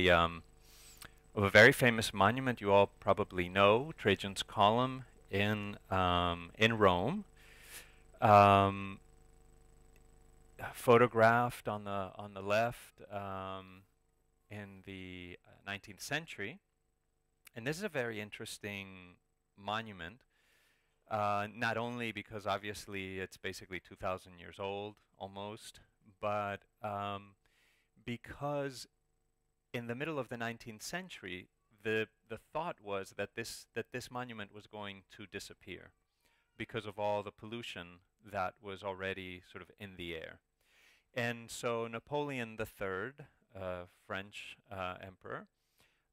of a very famous monument you all probably know, Trajan's Column in Rome. Photographed on the left in the 19th century, and this is a very interesting monument. Not only because obviously it's basically 2,000 years old almost, but because in the middle of the 19th century, the thought was that this monument was going to disappear because of all the pollution that was already sort of in the air. And so Napoleon III, French emperor,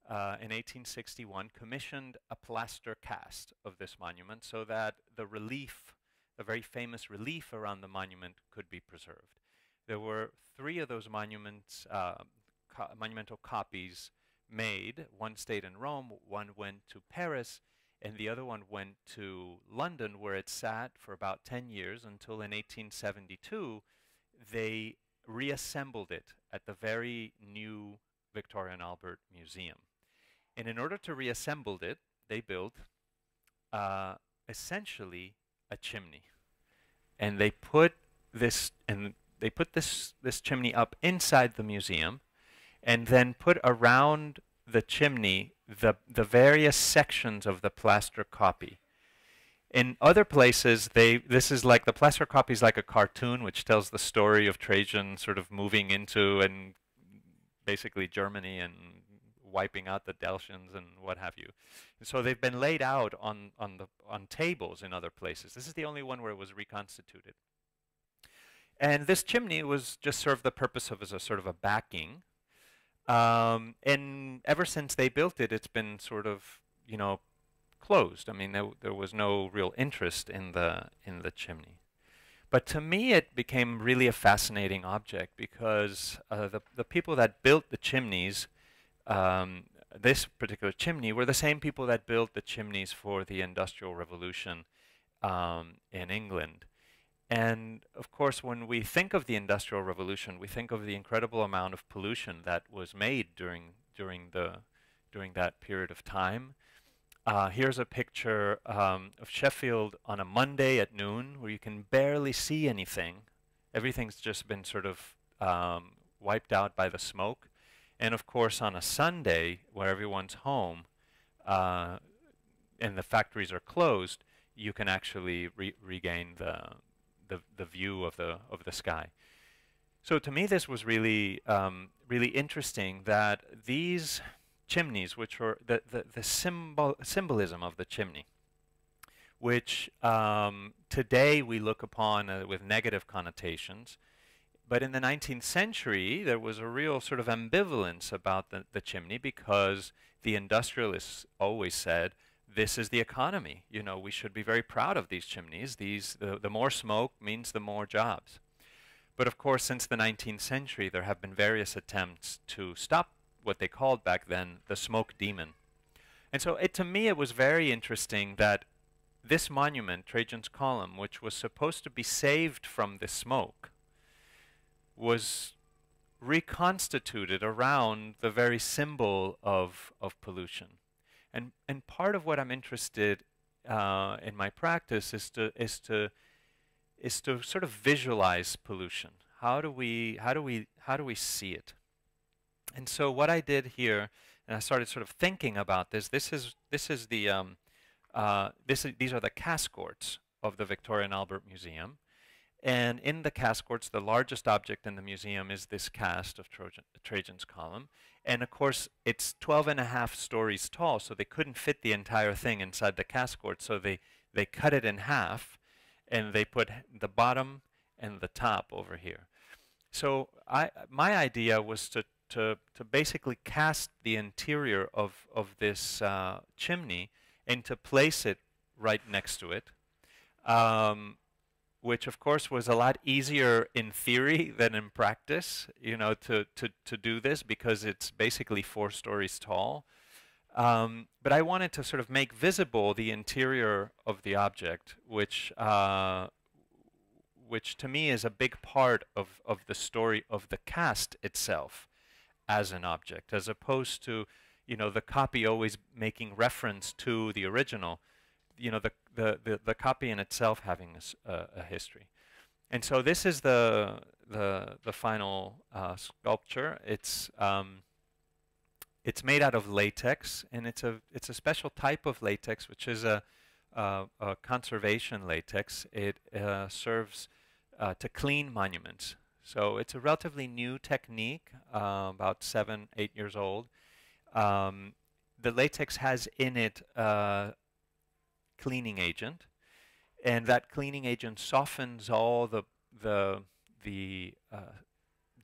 in 1861 commissioned a plaster cast of this monument so that the relief, the very famous relief around the monument, could be preserved. There were 3 of those monuments, monumental copies made. One stayed in Rome, one went to Paris, and the other one went to London, where it sat for about 10 years until in 1872 they reassembled it at the very new Victoria and Albert Museum. And in order to reassemble it, they built essentially a chimney. And they put this chimney up inside the museum, and then put around the chimney the various sections of the plaster copy. In other places, this is like, the plaster copy is like a cartoon which tells the story of Trajan sort of moving into and basically Germany and wiping out the Dacians and what have you. And so they've been laid out on tables in other places. This is the only one where it was reconstituted. And this chimney was just served the purpose of as a sort of a backing. And ever since they built it, it's been sort of, you know, closed. I mean, there was no real interest in the chimney. But to me, it became really a fascinating object because the people that built the chimneys, this particular chimney, were the same people that built the chimneys for the Industrial Revolution in England. And of course, when we think of the Industrial Revolution, we think of the incredible amount of pollution that was made during that period of time. Here's a picture of Sheffield on a Monday at noon, where you can barely see anything. Everything's just been sort of wiped out by the smoke. And of course, on a Sunday, where everyone's home and the factories are closed, you can actually regain the view of the sky. So to me, this was really really interesting, that these chimneys, which were the symbolism of the chimney, which today we look upon with negative connotations, but in the 19th century there was a real sort of ambivalence about the chimney, because the industrialists always said, this is the economy. You know, we should be very proud of these chimneys. The more smoke means the more jobs. But of course, since the 19th century, there have been various attempts to stop what they called back then the smoke demon. And so to me, it was very interesting that this monument, Trajan's Column, which was supposed to be saved from the smoke, was reconstituted around the very symbol of pollution. And part of what I'm interested in my practice is to sort of visualize pollution. How do we see it? And so what I did here, and I started sort of thinking about this. These are the cast courts of the Victoria and Albert Museum. And in the cast courts, the largest object in the museum is this cast of Trajan's Column. And of course, it's 12.5 stories tall, so they couldn't fit the entire thing inside the cast court. So they cut it in half, and they put the bottom and the top over here. So my idea was to basically cast the interior of this chimney and to place it right next to it. Which of course was a lot easier in theory than in practice, you know, to do this, because it's basically 4 stories tall. But I wanted to sort of make visible the interior of the object, which to me is a big part of the story of the cast itself. as an object, as opposed to, you know, the copy always making reference to the original, you know, the copy in itself having a history. And so this is the final sculpture. It's made out of latex, and it's a special type of latex, which is a conservation latex. It serves to clean monuments. So it's a relatively new technique, about 7, 8 years old. The latex has in it cleaning agent, and that cleaning agent softens all the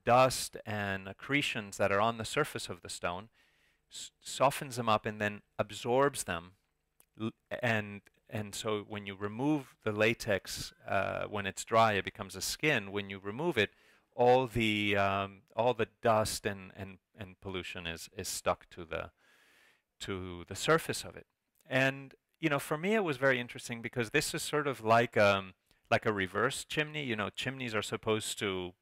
dust and accretions that are on the surface of the stone, softens them up, and then absorbs them. And so when you remove the latex, when it's dry, it becomes a skin. When you remove it, all the dust and pollution is stuck to the surface of it. And you know, for me, it was very interesting because this is sort of like a reverse chimney. You know, chimneys are supposed to,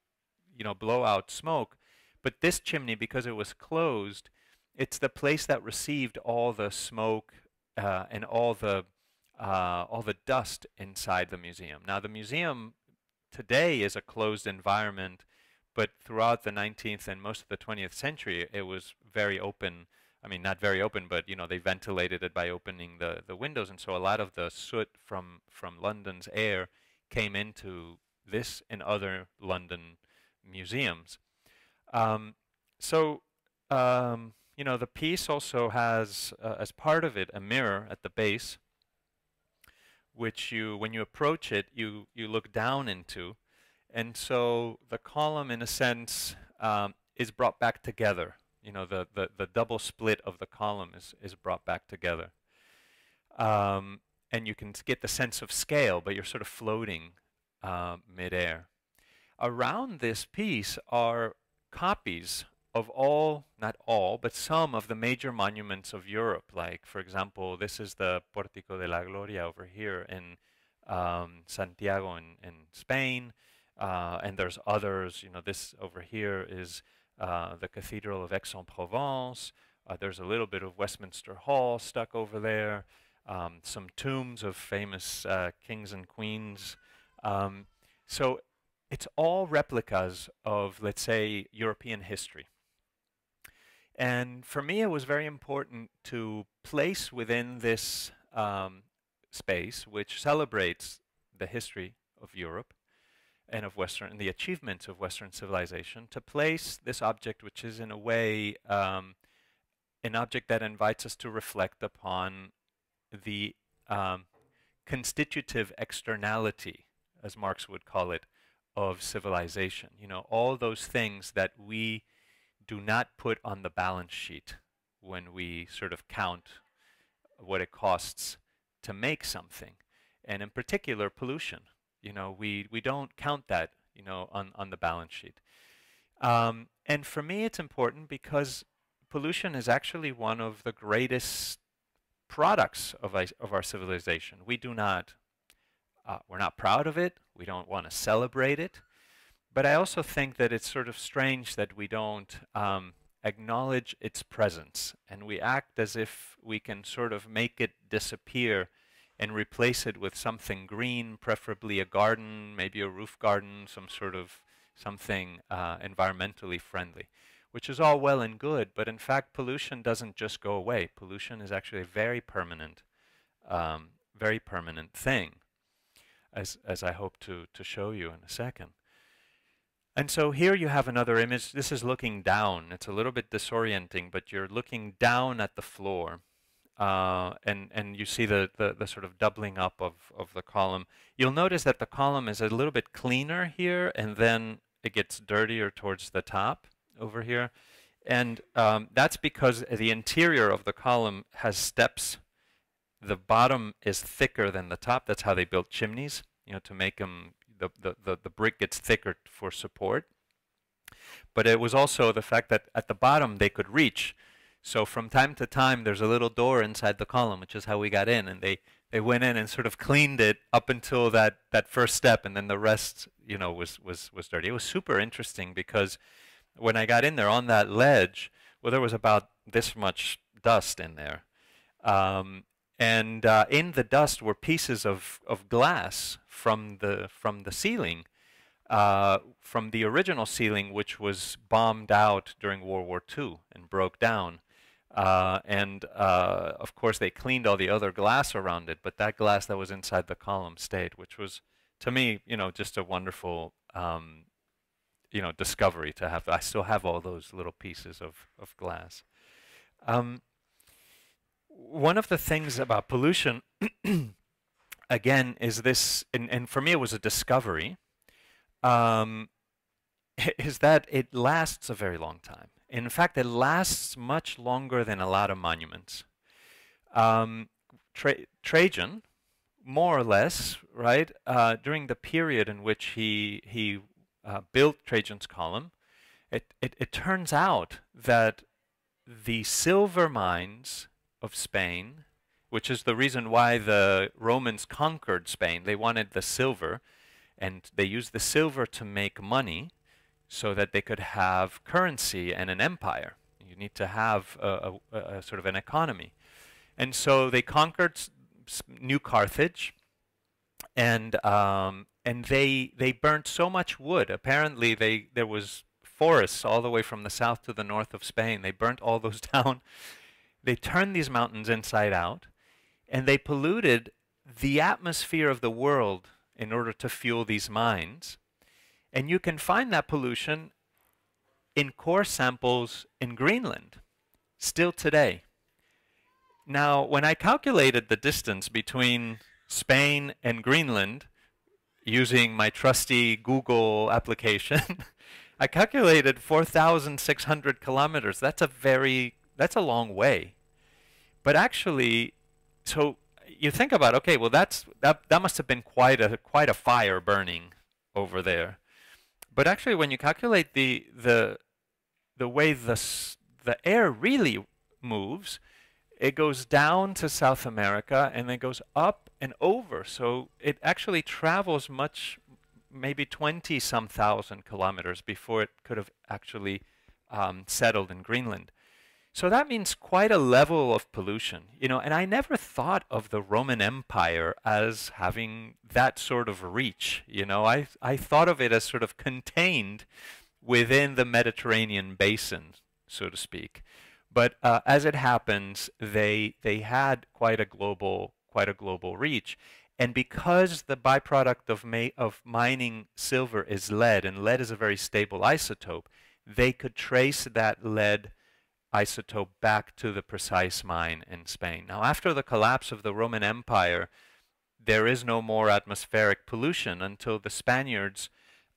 you know, blow out smoke, but this chimney, because it was closed, it's the place that received all the smoke and all the dust inside the museum. Now, the museum today is a closed environment, but throughout the 19th and most of the 20th century, it was very open. I mean, not very open, but you know, they ventilated it by opening the windows, and so a lot of the soot from London's air came into this and other London museums. You know, the piece also has, as part of it, a mirror at the base, which when you approach it, you look down into, and so the column, in a sense, is brought back together. You know, the double split of the column is brought back together. And you can get the sense of scale, but you're sort of floating midair. Around this piece are copies of all, not all, but some of the major monuments of Europe. Like, for example, this is the Portico De La Gloria over here in Santiago in Spain. And there's others. You know, this over here is the Cathedral of Aix-en-Provence. There's a little bit of Westminster Hall stuck over there. Some tombs of famous kings and queens. So it's all replicas of, let's say, European history. And for me, it was very important to place within this space, which celebrates the history of Europe and of and the achievements of Western civilization, to place this object, which is in a way an object that invites us to reflect upon the constitutive externality, as Marx would call it, of civilization. You know, all those things that we do not put on the balance sheet when we sort of count what it costs to make something. And in particular, pollution. You know, we don't count that, you know, on the balance sheet. And for me, it's important because pollution is actually one of the greatest products of our civilization. We do not, we're not proud of it. We don't want to celebrate it. But I also think that it's sort of strange that we don't acknowledge its presence, and we act as if we can sort of make it disappear and replace it with something green, preferably a garden, maybe a roof garden, some sort of something environmentally friendly, which is all well and good, but in fact pollution doesn't just go away. Pollution is actually a very permanent thing, as I hope to show you in a second. And so here you have another image. This is looking down. It's a little bit disorienting, but you're looking down at the floor. And you see the sort of doubling up of the column. You'll notice that the column is a little bit cleaner here, and then it gets dirtier towards the top over here. And that's because the interior of the column has steps. The bottom is thicker than the top. That's how they built chimneys, you know, to make them, the brick gets thicker for support. But it was also the fact that at the bottom they could reach. So from time to time, there's a little door inside the column, which is how we got in. And they went in and sort of cleaned it up until that first step, and then the rest, you know, was dirty. It was super interesting because when I got in there on that ledge, well, there was about this much dust in there. And in the dust were pieces of glass from the ceiling, from the original ceiling, which was bombed out during World War II and broke down. Of course, they cleaned all the other glass around it, but that glass that was inside the column stayed, which was, to me, just a wonderful, discovery to have. I still have all those little pieces of glass. One of the things about pollution, again, is this, and for me it was a discovery, is that it lasts a very long time. In fact, it lasts much longer than a lot of monuments. Trajan, more or less, right, during the period in which he built Trajan's Column, it turns out that the silver mines of Spain, which is the reason why the Romans conquered Spain. They wanted the silver, and they used the silver to make money so that they could have currency and an empire. You need to have a sort of an economy. And so they conquered New Carthage, and they burnt so much wood. Apparently there was forests all the way from the south to the north of Spain. They burnt all those down. They turned these mountains inside out, and they polluted the atmosphere of the world in order to fuel these mines. And you can find that pollution in core samples in Greenland, still today. Now, when I calculated the distance between Spain and Greenland using my trusty Google application, I calculated 4,600 kilometers. That's a long way. But actually, so you think about, okay, well that must have been quite a fire burning over there. But actually, when you calculate the way the air really moves, it goes down to South America and then goes up and over. So it actually travels much, maybe 20-some thousand kilometers before it could have actually settled in Greenland. So that means quite a level of pollution, and I never thought of the Roman Empire as having that sort of reach, I thought of it as sort of contained within the Mediterranean basin, so to speak. But as it happens, they had quite a global reach. And because the byproduct of mining silver is lead, and lead is a very stable isotope, they could trace that lead isotope back to the precise mine in Spain. Now, after the collapse of the Roman Empire, there is no more atmospheric pollution until the Spaniards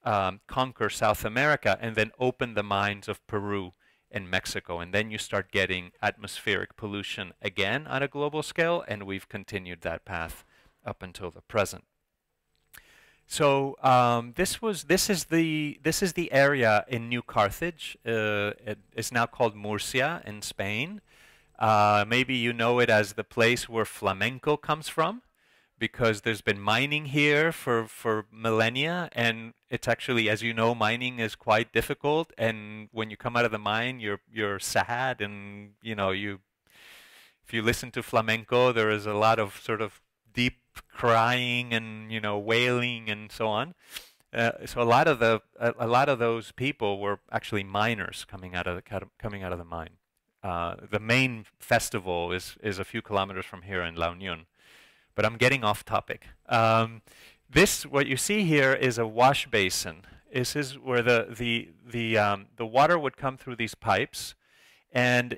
conquer South America and then open the mines of Peru and Mexico. And then you start getting atmospheric pollution again on a global scale, and we've continued that path up until the present. So this is the area in New Carthage. It is now called Murcia in Spain. Maybe you know it as the place where flamenco comes from, because there's been mining here for millennia, and it's actually, as you know, mining is quite difficult. And when you come out of the mine, you're sad, and if you listen to flamenco, there is a lot of sort of deep crying and wailing and so on. So a lot of those people were actually miners coming out of the mine. The main festival is a few kilometers from here in La Unión, but I'm getting off topic. What you see here is a wash basin. This is where the water would come through these pipes, and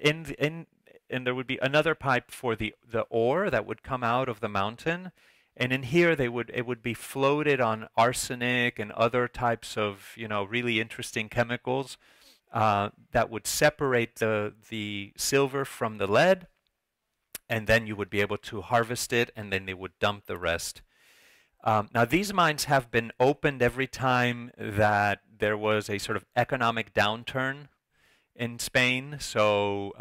and there would be another pipe for the ore that would come out of the mountain. And in here, it would be floated on arsenic and other types of really interesting chemicals that would separate the silver from the lead, and then you would be able to harvest it, and then they would dump the rest. Now these mines have been opened every time that there was a sort of economic downturn in Spain. So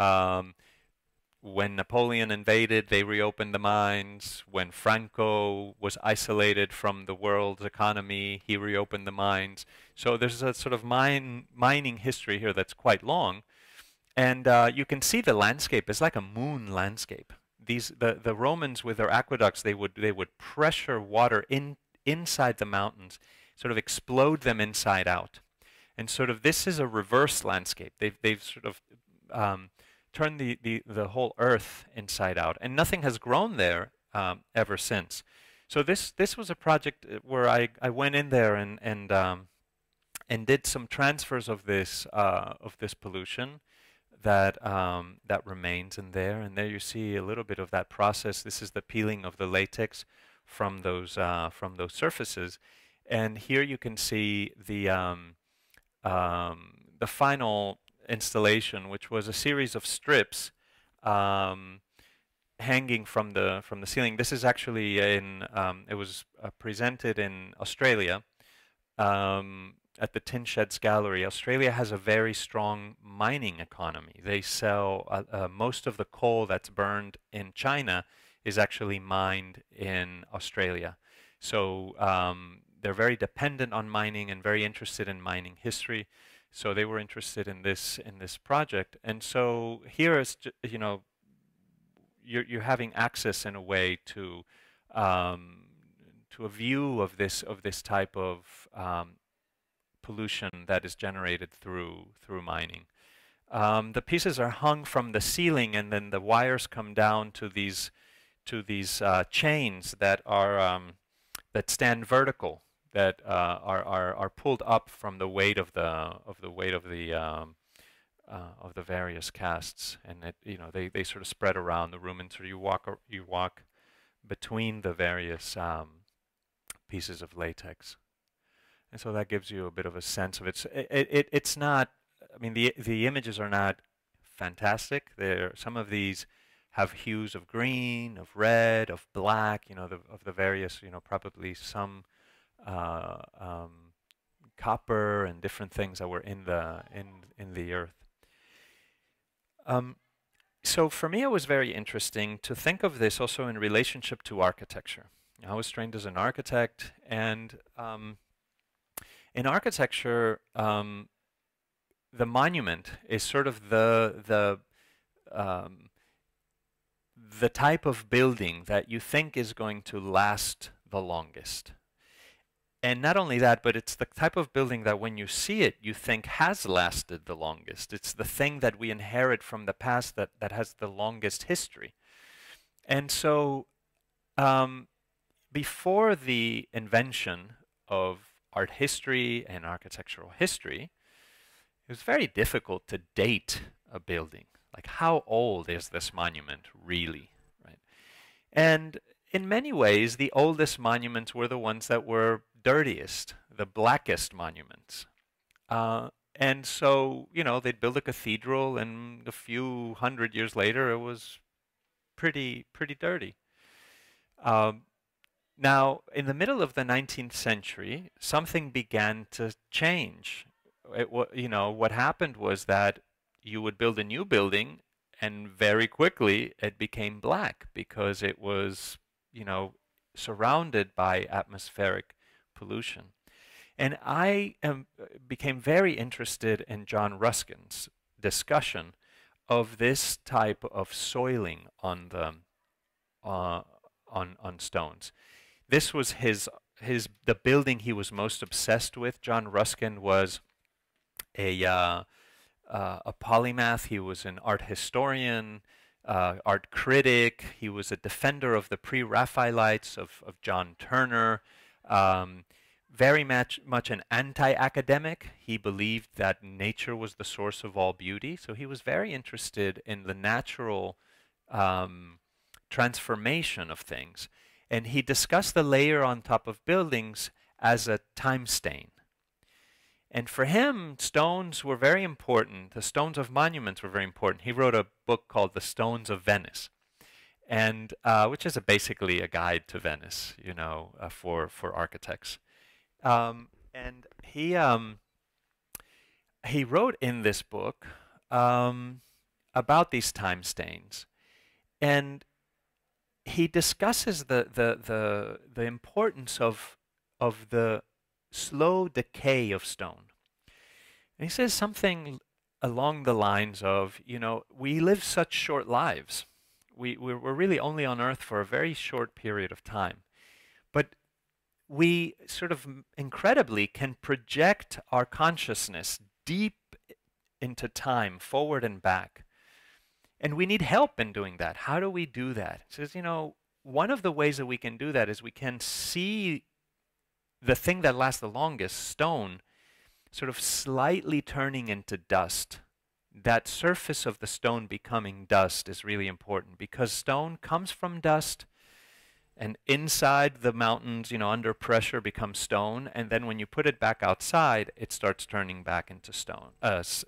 when Napoleon invaded, they reopened the mines. When Franco was isolated from the world's economy, he reopened the mines. So there's a sort of mining history here that's quite long. And you can see the landscape. It's like a moon landscape. The Romans with their aqueducts, they would pressure water inside the mountains, sort of explode them inside out. And sort of this is a reverse landscape. They've sort of turned the whole earth inside out, and nothing has grown there ever since. So this was a project where I went in there and did some transfers of this pollution that that remains in there. And there you see a little bit of that process. This is the peeling of the latex from those surfaces, and here you can see the final installation, which was a series of strips hanging from the ceiling. This is actually it was presented in Australia at the Tin Sheds Gallery. Australia has a very strong mining economy. They sell most of the coal that's burned in China is actually mined in Australia. So they're very dependent on mining and very interested in mining history. So they were interested in this project. And so here is, you know, you're having access in a way to a view of this type of pollution that is generated through mining. The pieces are hung from the ceiling, and then the wires come down to these chains that are that stand vertical, that are pulled up from the weight of the various casts, and it, you know, they sort of spread around the room, and so you walk between the various pieces of latex, and so that gives you a bit of a sense of it. It's not. I mean, the images are not fantastic. Some of these have hues of green, of red, of black. You know, of the various. You know, probably some copper and different things that were in the earth. So for me, it was very interesting to think of this also in relationship to architecture. I was trained as an architect, and in architecture, the monument is sort of the type of building that you think is going to last the longest. And not only that, but it's the type of building that when you see it, you think has lasted the longest. It's the thing that we inherit from the past that has the longest history. And so before the invention of art history and architectural history, it was very difficult to date a building. Like, how old is this monument really, right? And in many ways, the oldest monuments were the ones that were dirtiest, the blackest monuments. And so, you know, they'd build a cathedral, and a few hundred years later, it was pretty dirty. Now, in the middle of the 19th century, something began to change. You know, what happened was that you would build a new building, and very quickly it became black because it was, you know, surrounded by atmospheric pollution. And I became very interested in John Ruskin's discussion of this type of soiling on the on stones. This was the building he was most obsessed with. John Ruskin was a polymath. He was an art historian, art critic. He was a defender of the pre-Raphaelites, of John Turner. Very much an anti-academic. He believed that nature was the source of all beauty. So he was very interested in the natural transformation of things. And he discussed the layer on top of buildings as a time stain. And for him, stones were very important. The stones of monuments were very important. He wrote a book called The Stones of Venice, and which is basically a guide to Venice, you know, for architects. And he wrote in this book about these time stains. And he discusses the importance of the slow decay of stone. And he says something along the lines of, you know, we live such short lives. We're really only on Earth for a very short period of time. But we sort of incredibly can project our consciousness deep into time, forward and back. And we need help in doing that. How do we do that? He says, you know, one of the ways that we can do that is we can see the thing that lasts the longest, stone, sort of slightly turning into dust. That surface of the stone becoming dust is really important because stone comes from dust, and inside the mountains, you know, under pressure becomes stone, and then when you put it back outside, it starts turning back into stone,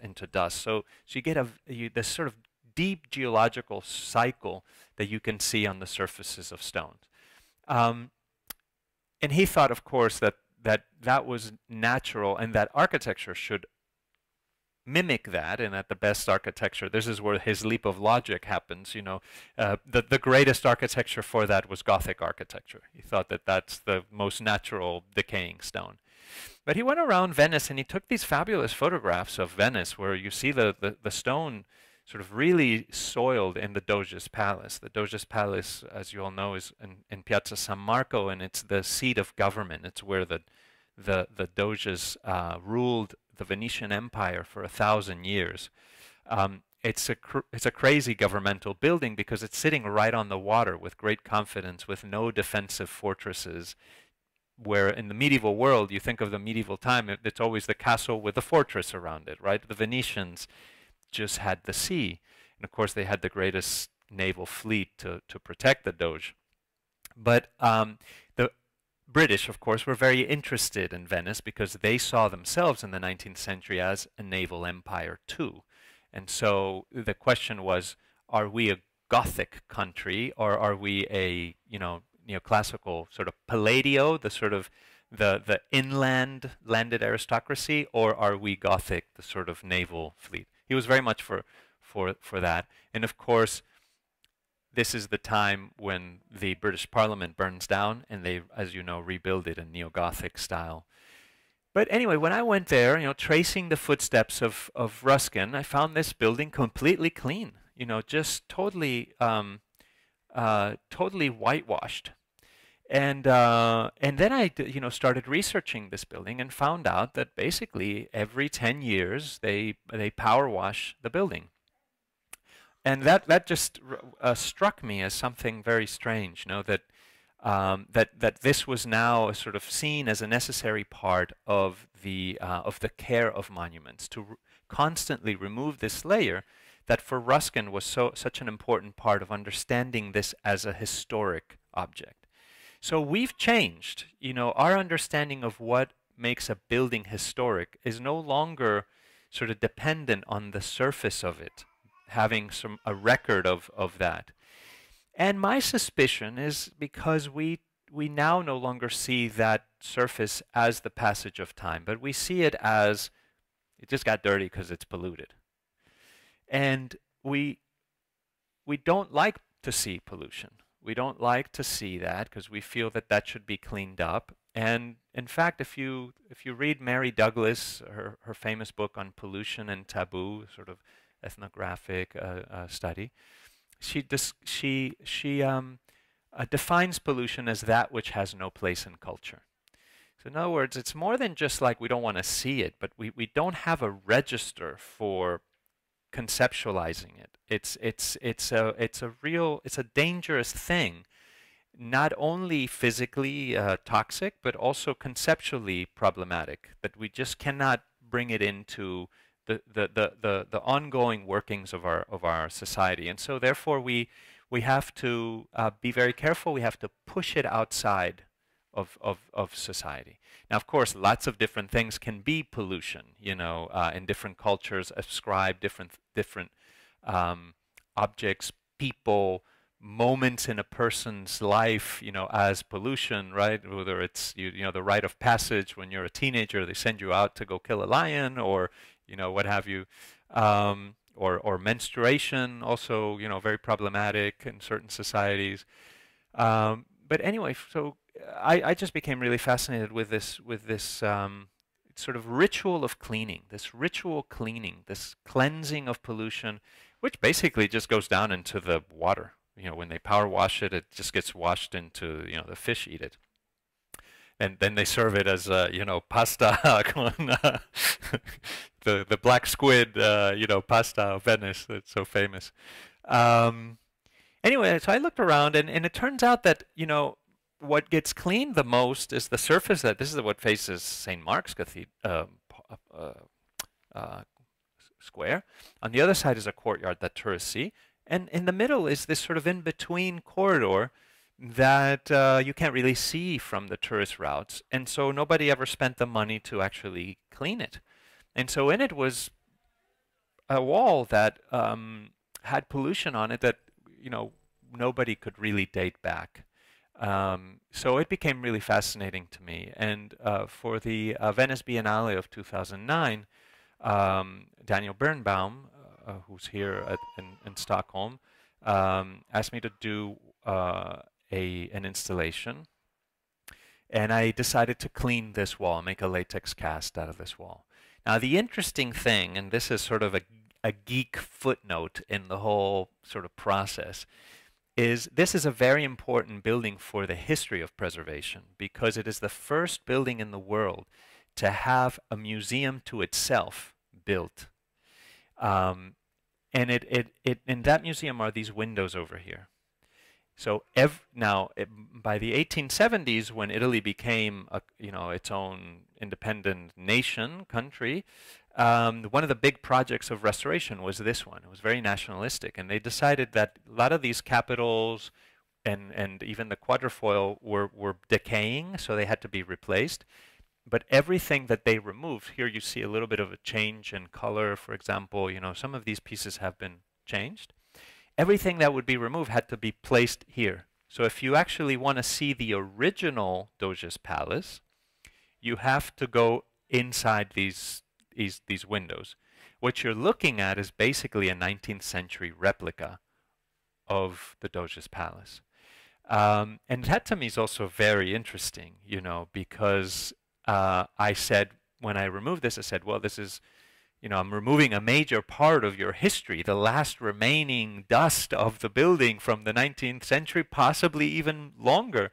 into dust. So you get this sort of deep geological cycle that you can see on the surfaces of stones. And he thought, of course, that was natural and that architecture should mimic that, and that the best architecture, this is where his leap of logic happens, you know. The greatest architecture for that was Gothic architecture. He thought that that's the most natural decaying stone. But he went around Venice and he took these fabulous photographs of Venice where you see the stone sort of really soiled in the Doge's palace. The Doge's palace, as you all know, is in Piazza San Marco, and it's the seat of government. It's where the Doges ruled the Venetian Empire for 1,000 years. It's a crazy governmental building because it's sitting right on the water with great confidence, with no defensive fortresses. Where in the medieval world, you think of the medieval time, it's always the castle with the fortress around it, right? The Venetians just had the sea. And of course, they had the greatest naval fleet to protect the Doge. But the British, of course, were very interested in Venice because they saw themselves in the 19th century as a naval empire too. And so the question was, are we a Gothic country, or are we a, you know, neoclassical sort of Palladio, the sort of the inland landed aristocracy, or are we Gothic, the sort of naval fleet? He was very much for that. And of course, this is the time when the British Parliament burns down and they, as you know, rebuild it in neo-Gothic style. But anyway, when I went there, you know, tracing the footsteps of Ruskin, I found this building completely clean, you know, just totally totally whitewashed. And then I started researching this building and found out that basically every 10 years they power wash the building. And that just struck me as something very strange, you know, that this was now sort of seen as a necessary part of the care of monuments, to constantly remove this layer that for Ruskin was such an important part of understanding this as a historic object. So we've changed, you know, our understanding of what makes a building historic is no longer sort of dependent on the surface of it, having a record of that. And my suspicion is because we now no longer see that surface as the passage of time, but we see it as it just got dirty because it's polluted. And we don't like to see pollution. We don't like to see that because we feel that should be cleaned up. And in fact, if you read Mary Douglas, her famous book on pollution and taboo, sort of ethnographic study, she defines pollution as that which has no place in culture. So in other words, it's more than just like we don't want to see it, but we don't have a register for conceptualizing it. It's a dangerous thing, not only physically toxic, but also conceptually problematic, that we just cannot bring it into the ongoing workings of our society. And so therefore we have to be very careful. We have to push it outside of society. Now, of course, lots of different things can be pollution, you know, and different cultures ascribe different objects, people, moments in a person's life, you know, as pollution, right? Whether it's, you know, the rite of passage when you're a teenager, they send you out to go kill a lion, or, you know, what have you. or menstruation, also, you know, very problematic in certain societies. But anyway, so I just became really fascinated with this sort of ritual of cleaning, this cleansing of pollution, which basically just goes down into the water. You know, when they power wash it, it just gets washed into, you know, the fish eat it. And then they serve it as, you know, pasta con the black squid, you know, pasta of Venice. That's so famous. Um, Anyway, so I looked around, and it turns out that, you know, what gets cleaned the most is the surface. That this is what faces St. Mark's Cathedral Square. On the other side is a courtyard that tourists see, and in the middle is this sort of in-between corridor that you can't really see from the tourist routes, and so nobody ever spent the money to actually clean it. And so in it was a wall that had pollution on it that, you know, nobody could really date back. So it became really fascinating to me. And for the Venice Biennale of 2009, Daniel Birnbaum, who's here in Stockholm, asked me to do an installation. And I decided to clean this wall, make a latex cast out of this wall. Now, the interesting thing, and this is sort of a geek footnote in the whole sort of process, is this is a very important building for the history of preservation, because it is the first building in the world to have a museum to itself built. And in that museum are these windows over here. So by the 1870s, when Italy became its own independent country, one of the big projects of restoration was this one. It was very nationalistic, and they decided that a lot of these capitals and even the quadrifoil were decaying, so they had to be replaced. But everything that they removed, here you see a little bit of a change in color, for example. You know, some of these pieces have been changed. Everything that would be removed had to be placed here. So if you actually want to see the original Doge's Palace, you have to go inside these windows. What you're looking at is basically a 19th century replica of the Doge's Palace. And that to me is also very interesting, you know, because I said, when I removed this, I said, well, this is, you know, I'm removing a major part of your history, the last remaining dust of the building from the 19th century, possibly even longer.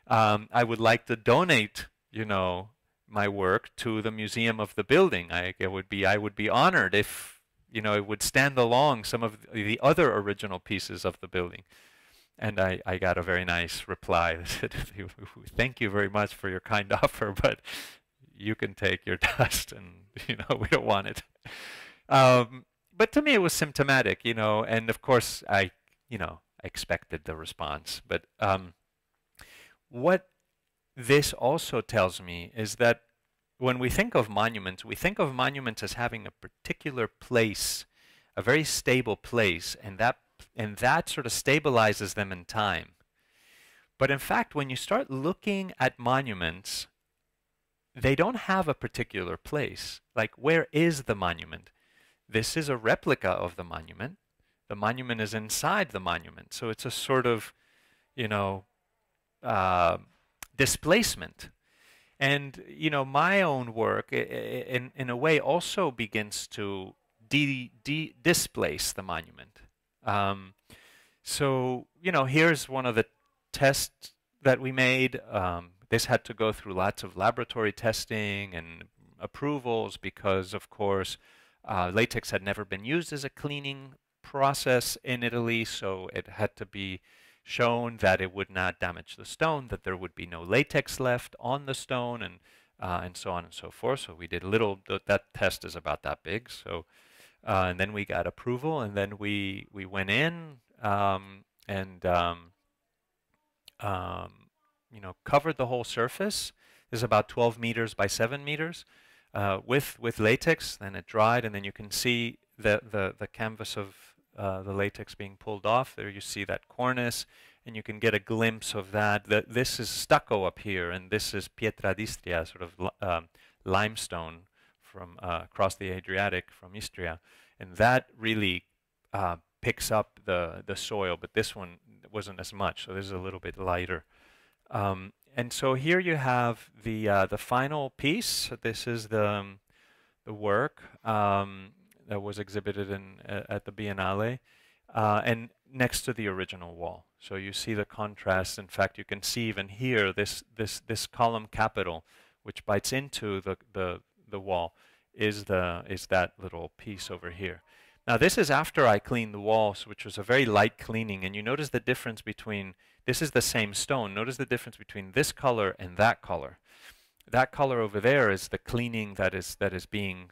I would like to donate, you know, my work to the museum of the building. I would be honored if, you know, it would stand along some of the other original pieces of the building. And I got a very nice reply that said, thank you very much for your kind offer, but you can take your dust, and, you know, we don't want it. But to me it was symptomatic, you know, and of course I expected the response. But what this also tells me is that when we think of monuments as having a particular place, a very stable place, and that sort of stabilizes them in time. But in fact, when you start looking at monuments, they don't have a particular place. Like, where is the monument? This is a replica of the monument. The monument is inside the monument. So it's a sort of, you know, displacement. And, you know, my own work, in a way, also begins to displace the monument. So, you know, here's one of the tests that we made. This had to go through lots of laboratory testing and approvals because, of course, latex had never been used as a cleaning process in Italy, so it had to be shown that it would not damage the stone, that there would be no latex left on the stone, and so on and so forth. So we did that test is about that big. So, and then we got approval, and then we went in you know, covered the whole surface. This is about 12 meters by 7 meters with latex. Then it dried, and then you can see the canvas of the latex being pulled off. There you see that cornice, and you can get a glimpse of that. This is stucco up here, and this is pietra d'Istria, sort of limestone from across the Adriatic from Istria. and that really picks up the soil, but this one wasn't as much, so this is a little bit lighter. And so here you have the final piece. This is the work that was exhibited at the Biennale, and next to the original wall. So you see the contrast. In fact, you can see even here this column capital, which bites into the wall, is that little piece over here. Now this is after I cleaned the walls, which was a very light cleaning, and you notice the difference between, this is the same stone, notice the difference between this color and that color. That color over there is the cleaning that is being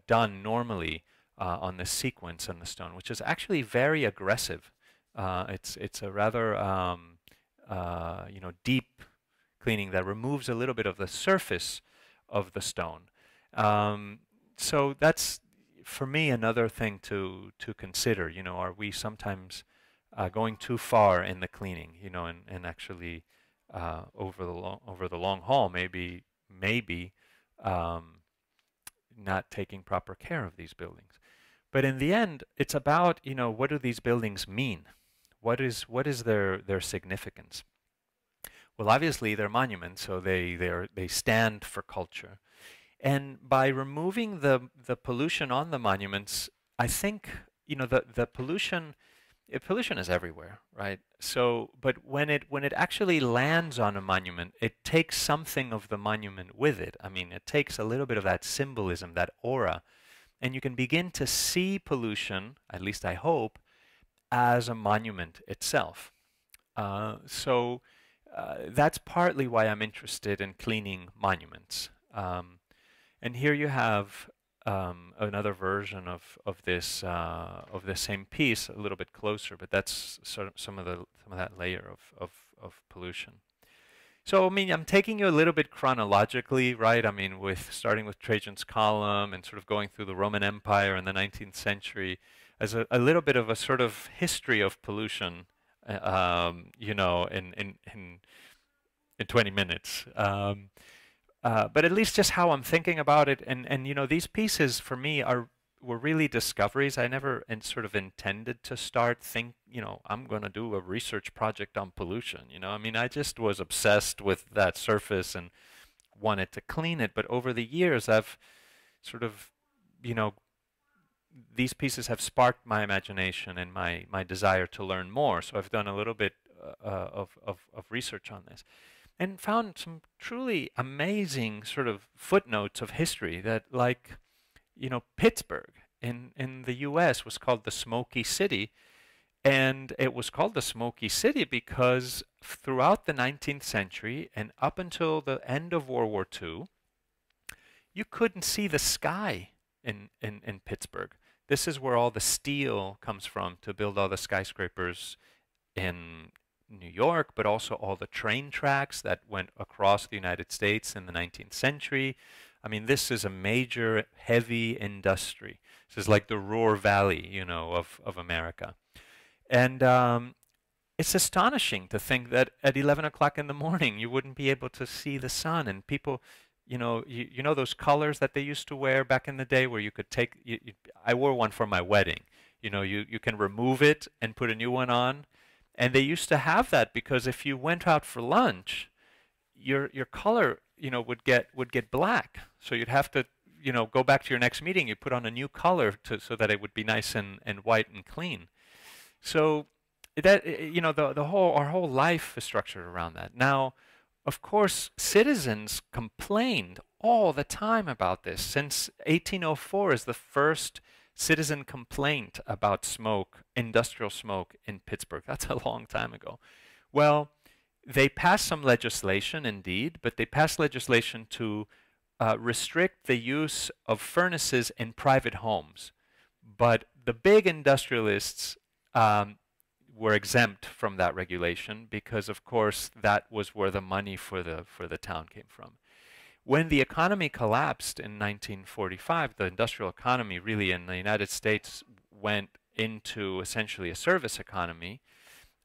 done normally on this sequence in the stone, which is actually very aggressive. It's a rather deep cleaning that removes a little bit of the surface of the stone. So that's, for me, another thing to consider. Are we sometimes going too far in the cleaning? And actually over the long haul, maybe not taking proper care of these buildings. But in the end, it's about what do these buildings mean? What is their significance? Well, obviously they're monuments, so they stand for culture. And by removing the pollution on the monuments, I think the pollution is everywhere, right? So, but when it actually lands on a monument, it takes something of the monument with it. I mean, it takes a little bit of that symbolism, that aura, and you can begin to see pollution, at least I hope, as a monument itself. So that's partly why I'm interested in cleaning monuments. And here you have another version of this same piece, a little bit closer, but that's sort of some of that layer of pollution. So I mean, I'm taking you a little bit chronologically, right? I mean, starting with Trajan's Column and sort of going through the Roman Empire in the 19th century, as a little bit of a sort of history of pollution, in 20 minutes. But at least just how I'm thinking about it, and these pieces for me were really discoveries. I never sort of intended to I'm going to do a research project on pollution. I mean, I just was obsessed with that surface and wanted to clean it. But over the years, I've sort of, these pieces have sparked my imagination and my desire to learn more. So I've done a little bit of research on this, and found some truly amazing sort of footnotes of history that, like, Pittsburgh in the U.S. was called the Smoky City, and it was called the Smoky City because throughout the 19th century and up until the end of World War II, you couldn't see the sky in Pittsburgh. This is where all the steel comes from to build all the skyscrapers in New York, but also all the train tracks that went across the United States in the 19th century. I mean, this is a major heavy industry. This is like the Ruhr Valley, of America. And it's astonishing to think that at 11 o'clock in the morning you wouldn't be able to see the sun, and people, you know those colors that they used to wear back in the day where you could take, I wore one for my wedding. You can remove it and put a new one on. And they used to have that because if you went out for lunch, your color, would get black. So you'd have to, go back to your next meeting. You put on a new color so that it would be nice and white and clean. So that, our whole life is structured around that. Now, of course, citizens complained all the time about this. Since 1804 is the first citizen complaint about smoke, industrial smoke in Pittsburgh. That's a long time ago. Well, they passed some legislation, indeed, but they passed legislation to restrict the use of furnaces in private homes. But the big industrialists were exempt from that regulation because, of course, that was where the money for the town came from. When the economy collapsed in 1945, the industrial economy really in the United States went into essentially a service economy.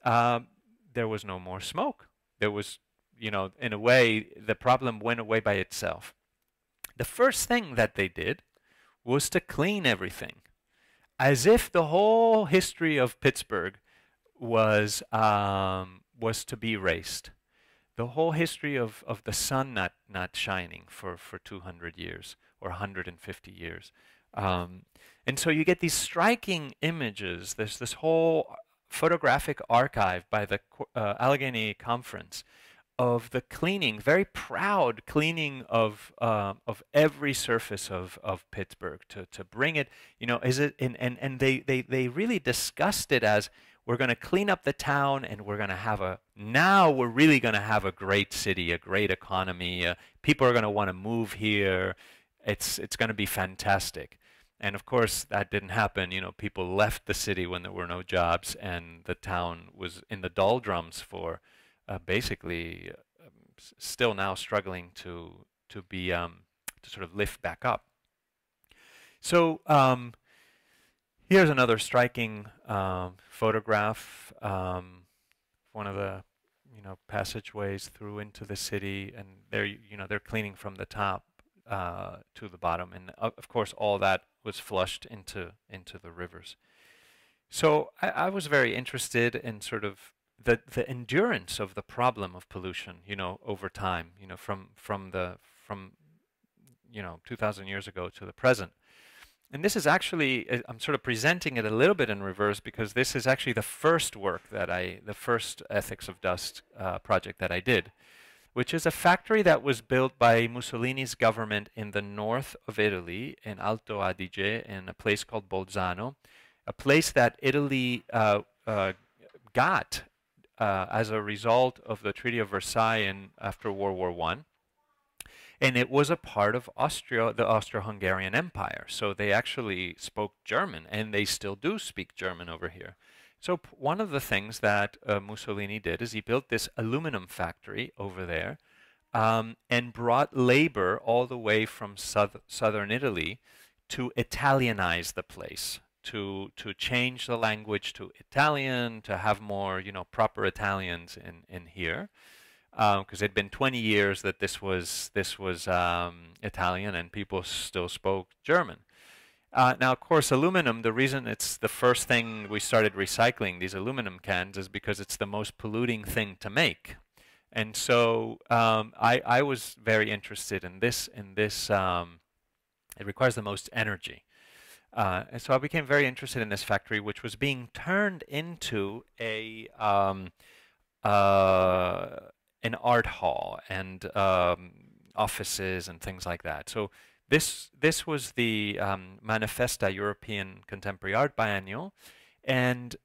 There was no more smoke. There was, in a way, the problem went away by itself. The first thing that they did was to clean everything. as if the whole history of Pittsburgh was to be erased. The whole history of the sun not shining for 200 years or 150 years. And so you get these striking images. There's this whole photographic archive by the Allegheny Conference of the cleaning, very proud cleaning of every surface of Pittsburgh to bring it, is it and they really discussed it as, we're going to clean up the town, and we're going to have now we're really going to have a great city, a great economy. People are going to want to move here. It's going to be fantastic. And of course, that didn't happen. People left the city when there were no jobs, and the town was in the doldrums for basically still now struggling to be to sort of lift back up. So here's another striking photograph. One of the passageways through into the city, and they're cleaning from the top to the bottom, and of course all that was flushed into the rivers. So I was very interested in sort of the endurance of the problem of pollution, over time, from 2,000 years ago to the present. And this is actually, I'm sort of presenting it a little bit in reverse, because this is actually the first Ethics of Dust project that I did, which is a factory that was built by Mussolini's government in the north of Italy, in Alto Adige, in a place called Bolzano, a place that Italy got as a result of the Treaty of Versailles after World War I. And it was a part of Austria, the Austro-Hungarian Empire. So they actually spoke German, and they still do speak German over here. So one of the things that Mussolini did is he built this aluminum factory over there, and brought labor all the way from southern Italy to Italianize the place, to change the language to Italian, to have more, proper Italians in here. Because it'd been 20 years that this was Italian, and people still spoke German. Now, of course, aluminum, the reason it's the first thing we started recycling, these aluminum cans, is because it's the most polluting thing to make. And so I was very interested in this. It requires the most energy. And so I became very interested in this factory, which was being turned into an art hall and offices and things like that. So this was the Manifesta European Contemporary Art Biennial, and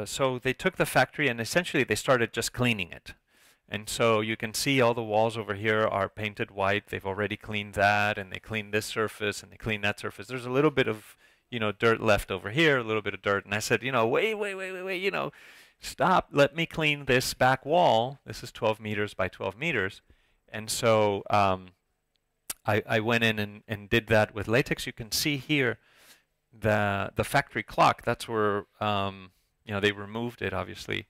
so they took the factory and essentially they started just cleaning it. And so you can see all the walls over here are painted white. They've already cleaned that, and they cleaned this surface, and they cleaned that surface. There's a little bit of dirt left over here, a little bit of dirt, and I said, wait, stop, let me clean this back wall. This is 12 meters by 12 meters. And so I went in and did that with latex. You can see here the factory clock. That's where they removed it, obviously.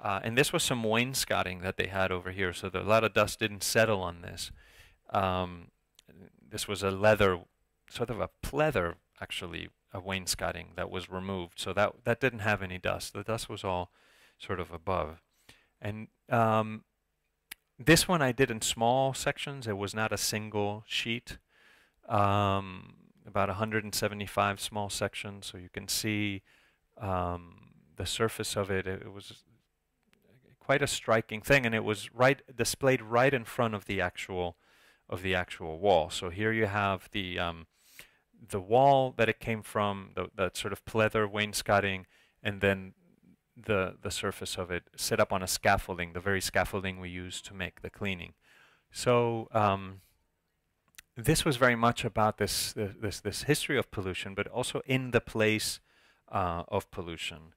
And this was some wainscoting that they had over here, so a lot of dust didn't settle on this. This was a leather, sort of a pleather, actually, a wainscoting that was removed, so that didn't have any dust. The dust was all sort of above. And this one I did in small sections. It was not a single sheet. About 175 small sections, so you can see the surface of it. It was quite a striking thing, and it was displayed right in front of the actual wall. So here you have the wall that it came from, that sort of pleather wainscoting, and then the surface of it set up on a scaffolding, the very scaffolding we use to make the cleaning. So this was very much about this history of pollution, but also in the place of pollution.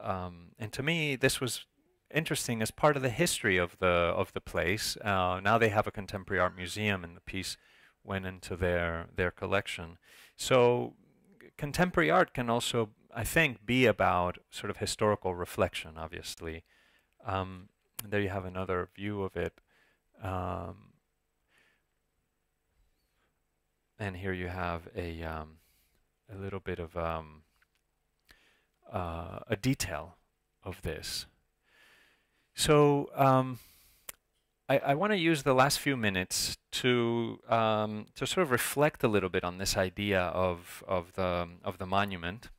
And to me, this was interesting as part of the history of the place. Now they have a contemporary art museum, and the piece went into their collection. So contemporary art can also, I think, be about sort of historical reflection, obviously. And there you have another view of it. And here you have a little bit of a detail of this. So I want to use the last few minutes to sort of reflect a little bit on this idea of the monument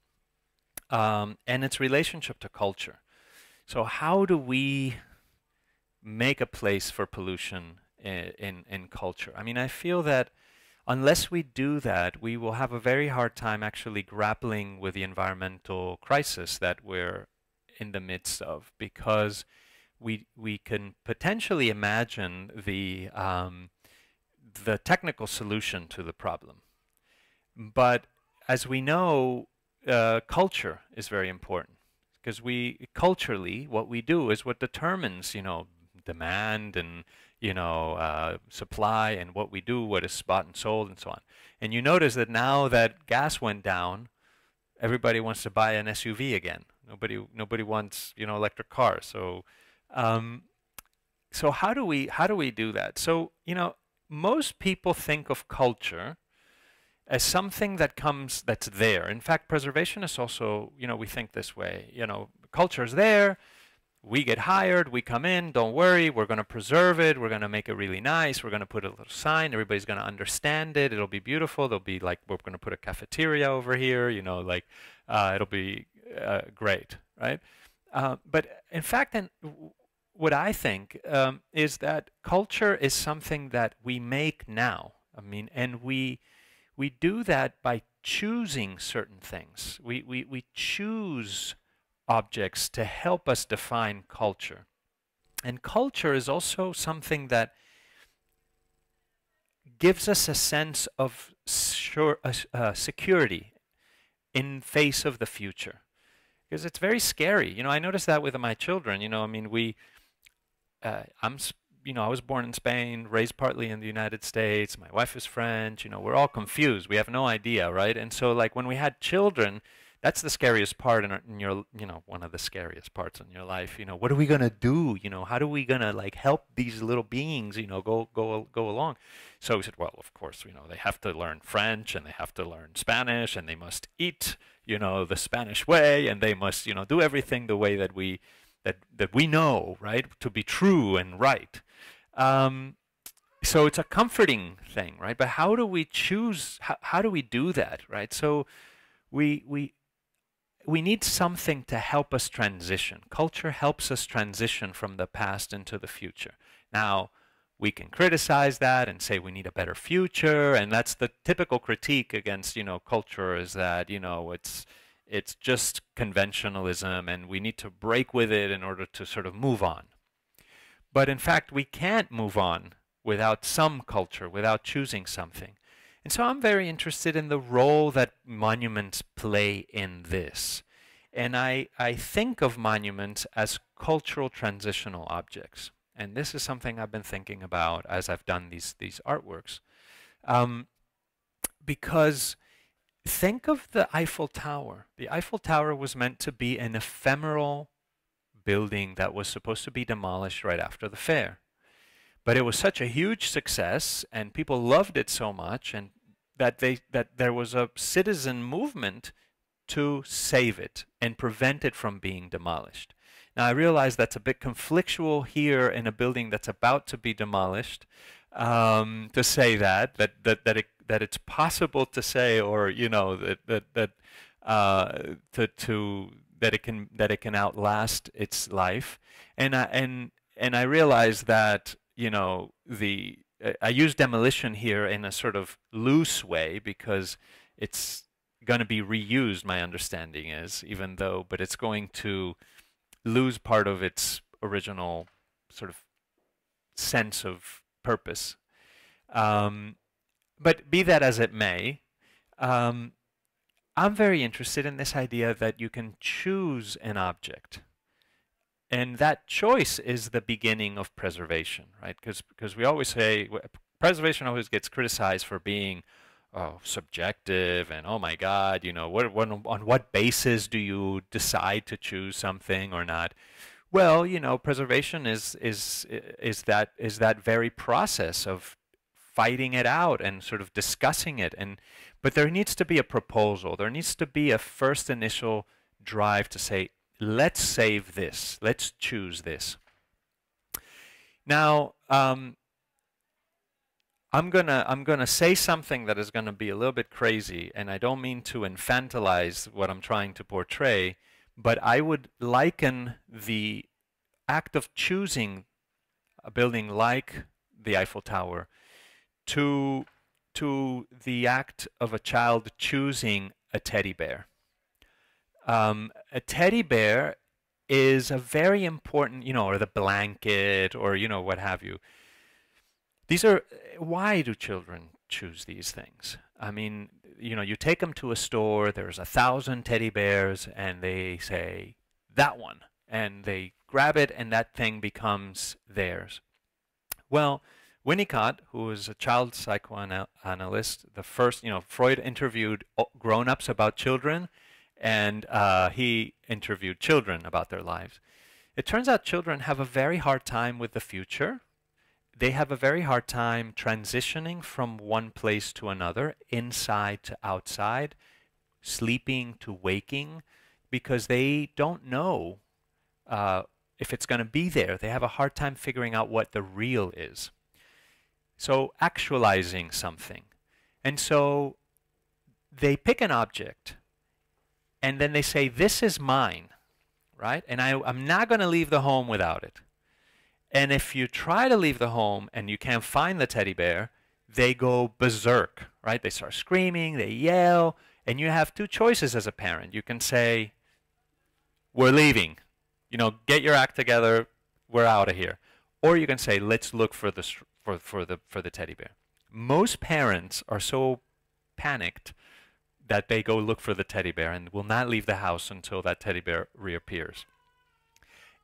and its relationship to culture. So how do we make a place for pollution in culture? I mean, I feel that unless we do that, we will have a very hard time actually grappling with the environmental crisis that we're in the midst of, because we can potentially imagine the technical solution to the problem. But as we know, culture is very important, because culturally, what we do is what determines, demand and, supply, and what we do, what is bought and sold, and so on. And you notice that now that gas went down, everybody wants to buy an SUV again. Nobody wants, electric cars. So, so how do we do that? So, most people think of culture as something that's there. In fact, preservationists also, we think this way. Culture's there. We get hired, we come in, don't worry, we're going to preserve it, we're going to make it really nice, we're going to put a little sign, everybody's going to understand it, it'll be beautiful, there'll be like, we're going to put a cafeteria over here, it'll be great, right? But in fact, what I think is that culture is something that we make now. I mean, and we do that by choosing certain things. We choose objects to help us define culture. And culture is also something that gives us a sense of security in face of the future. Because it's very scary. I notice that with my children. I mean, I was born in Spain, raised partly in the United States. My wife is French. We're all confused. We have no idea, right? And so, like, when we had children, that's the scariest part in your, one of the scariest parts in your life. What are we gonna do? How are we gonna like help these little beings, go along? So we said, well, of course, they have to learn French and they have to learn Spanish and they must eat, the Spanish way, and they must, do everything the way that we know, right, to be true and right. So it's a comforting thing, right? But how do we choose? How do we do that, right? So we need something to help us transition. Culture helps us transition from the past into the future. Now, we can criticize that and say we need a better future, and that's the typical critique against, culture, is that, it's just conventionalism and we need to break with it in order to sort of move on. But in fact, we can't move on without some culture, without choosing something. And so I'm very interested in the role that monuments play in this. And I think of monuments as cultural transitional objects. And this is something I've been thinking about as I've done these artworks. Because think of the Eiffel Tower. The Eiffel Tower was meant to be an ephemeral building that was supposed to be demolished right after the fair. But it was such a huge success, and people loved it so much, and that there was a citizen movement to save it and prevent it from being demolished. Now, I realize that's a bit conflictual here in a building that's about to be demolished, to say that it's possible to say, or that it can outlast its life, and I realize that I use demolition here in a sort of loose way because it's going to be reused, my understanding is, but it's going to lose part of its original sort of sense of purpose. But be that as it may, I'm very interested in this idea that you can choose an object. And that choice is the beginning of preservation, right? Because we always say, preservation always gets criticized for being subjective, and oh my God, on what basis do you decide to choose something or not? Well, preservation is that very process of fighting it out and sort of discussing it, but there needs to be a proposal. There needs to be a first initial drive to say, let's save this, let's choose this. Now, I'm gonna say something that is gonna be a little bit crazy, and I don't mean to infantilize what I'm trying to portray, but I would liken the act of choosing a building like the Eiffel Tower to the act of a child choosing a teddy bear. A teddy bear is a very important, you know, or the blanket, or, you know, what have you. These are, why do children choose these things? I mean, you know, you take them to a store, there's 1,000 teddy bears, and they say, that one. And they grab it, and that thing becomes theirs. Well, Winnicott, who was a child psychoanalyst, the first, you know, Freud interviewed grown-ups about children, and he interviewed children about their lives. It turns out children have a very hard time with the future. They have a very hard time transitioning from one place to another, inside to outside, sleeping to waking, because they don't know if it's going to be there. They have a hard time figuring out what the real is. So actualizing something. And so they pick an object, and then they say, this is mine, right? And I'm not going to leave the home without it. And if you try to leave the home and you can't find the teddy bear, they go berserk, right? They start screaming, they yell, and you have two choices as a parent. You can say, we're leaving. You know, get your act together, we're out of here. Or you can say, let's look for the teddy bear. Most parents are so panicked that they go look for the teddy bear and will not leave the house until that teddy bear reappears.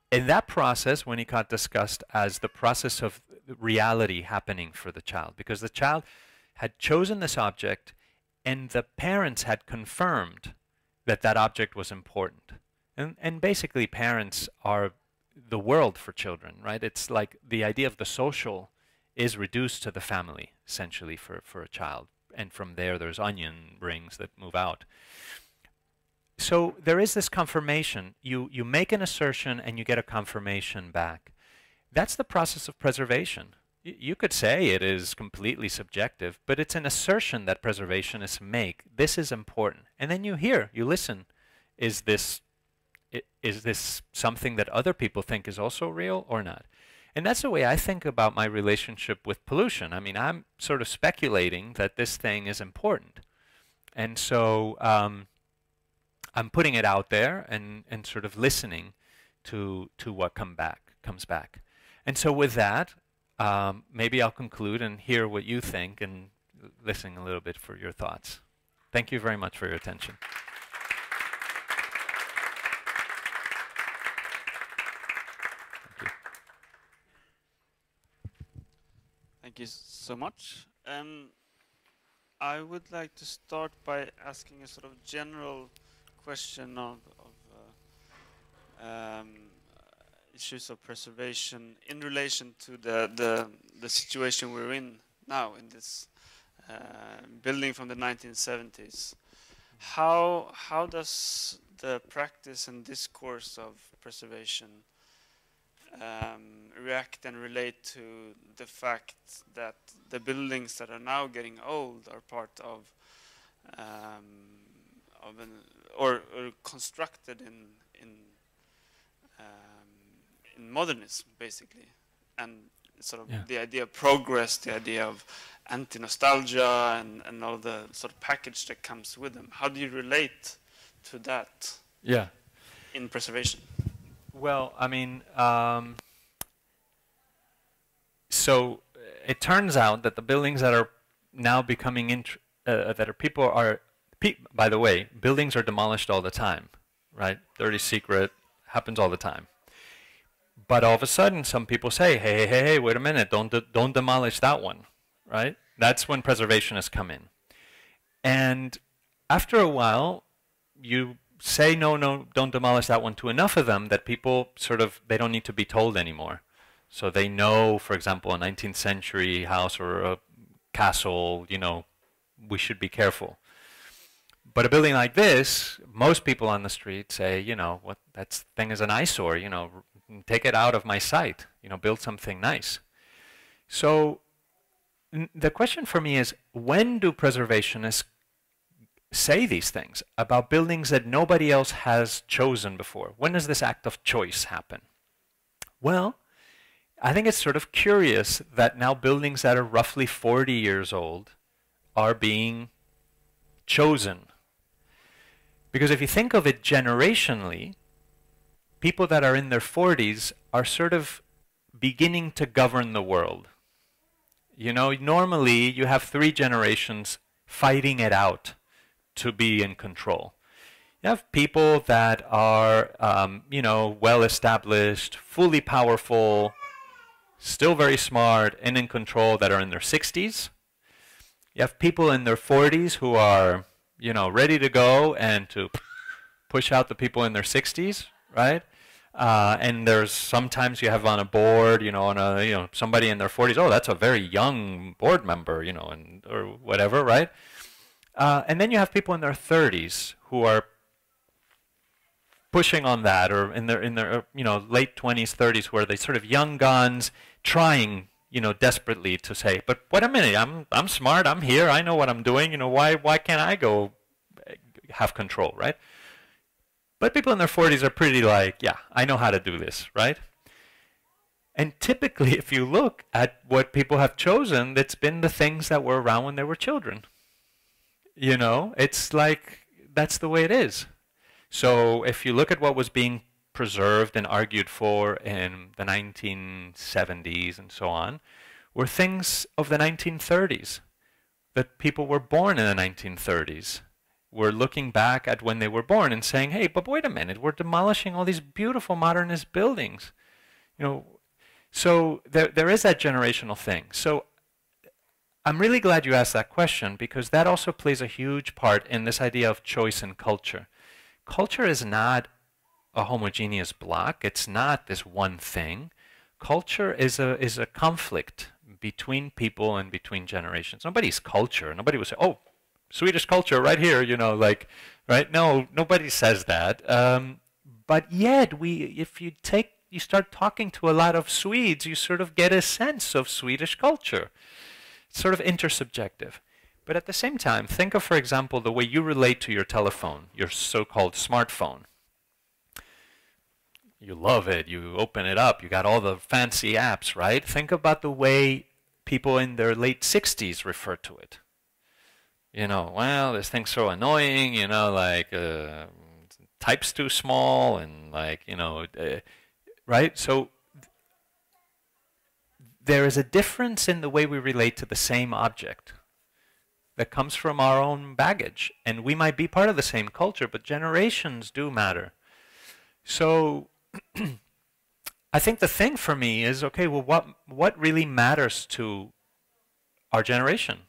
In that process, Winnicott discussed as the process of reality happening for the child, because the child had chosen this object and the parents had confirmed that that object was important. And basically parents are the world for children, right? It's like the idea of the social is reduced to the family, essentially, for a child. And from there, there's onion rings that move out. So there is this confirmation. You make an assertion and you get a confirmation back. That's the process of preservation. You could say it is completely subjective, but it's an assertion that preservationists make. This is important. And then you hear, you listen. Is this something that other people think is also real or not? And that's the way I think about my relationship with pollution. I mean, I'm sort of speculating that this thing is important. And so I'm putting it out there and sort of listening to what comes back. And so with that, maybe I'll conclude and hear what you think and listening a little bit for your thoughts. Thank you very much for your attention. Thank you so much. I would like to start by asking a sort of general question of issues of preservation in relation to the situation we're in now in this building from the 1970s. How does the practice and discourse of preservation react and relate to the fact that the buildings that are now getting old are part of or constructed in modernism, basically, and sort of the idea of progress, the idea of anti-nostalgia, and all the sort of package that comes with them. How do you relate to that? Yeah. In preservation? Well, I mean, so it turns out that the buildings that are now becoming by the way, buildings are demolished all the time, right? Dirty secret, happens all the time. But all of a sudden, some people say, hey, wait a minute, don't demolish that one, right? That's when preservationists come in. And after a while, you say, no, don't demolish that one to enough of them that people sort of, they don't need to be told anymore. So they know, for example, a 19th century house or a castle, you know, we should be careful. But a building like this, most people on the street say, you know, what, that thing is an eyesore, you know, take it out of my sight, you know, build something nice. So the question for me is, when do preservationists say these things about buildings that nobody else has chosen before? When does this act of choice happen? Well, I think it's sort of curious that now buildings that are roughly 40 years old are being chosen. Because if you think of it generationally, people that are in their 40s are sort of beginning to govern the world. You know, normally you have 3 generations fighting it out to be in control. You have people that are, you know, well-established, fully powerful, still very smart, and in control that are in their 60s. You have people in their 40s who are, you know, ready to go and to push out the people in their 60s, right? And there's sometimes you have on a board, you know, somebody in their 40s, oh, that's a very young board member, you know, and or whatever, right? And then you have people in their 30s who are pushing on that, or in their you know, late 20s, 30s, where they sort of young guns trying, you know, desperately to say, but wait a minute, I'm smart, I'm here, I know what I'm doing, you know, why can't I go have control, right? But people in their 40s are pretty like, yeah, I know how to do this, right? And typically, if you look at what people have chosen, it's been the things that were around when they were children. You know, it's like, that's the way it is. So if you look at what was being preserved and argued for in the 1970s and so on, were things of the 1930s, that people were born in the 1930s. We're looking back at when they were born and saying, hey, but wait a minute, we're demolishing all these beautiful modernist buildings. You know, so there is that generational thing. So I'm really glad you asked that question, because that also plays a huge part in this idea of choice and culture. Culture is not a homogeneous block. It's not this one thing. Culture is a conflict between people and between generations. Nobody's culture. Nobody would say, oh, Swedish culture right here, you know, like, right? No, nobody says that. But yet, if you start talking to a lot of Swedes, you sort of get a sense of Swedish culture. It's sort of intersubjective. But at the same time, think of, for example, the way you relate to your telephone, your so-called smartphone. You love it, you open it up, you got all the fancy apps, right? Think about the way people in their late 60s refer to it. You know, well, this thing's so annoying, you know, like, type's too small, and like, you know, right? So there is a difference in the way we relate to the same object that comes from our own baggage. And we might be part of the same culture, but generations do matter. So I think the thing for me is, okay, well, what really matters to our generation?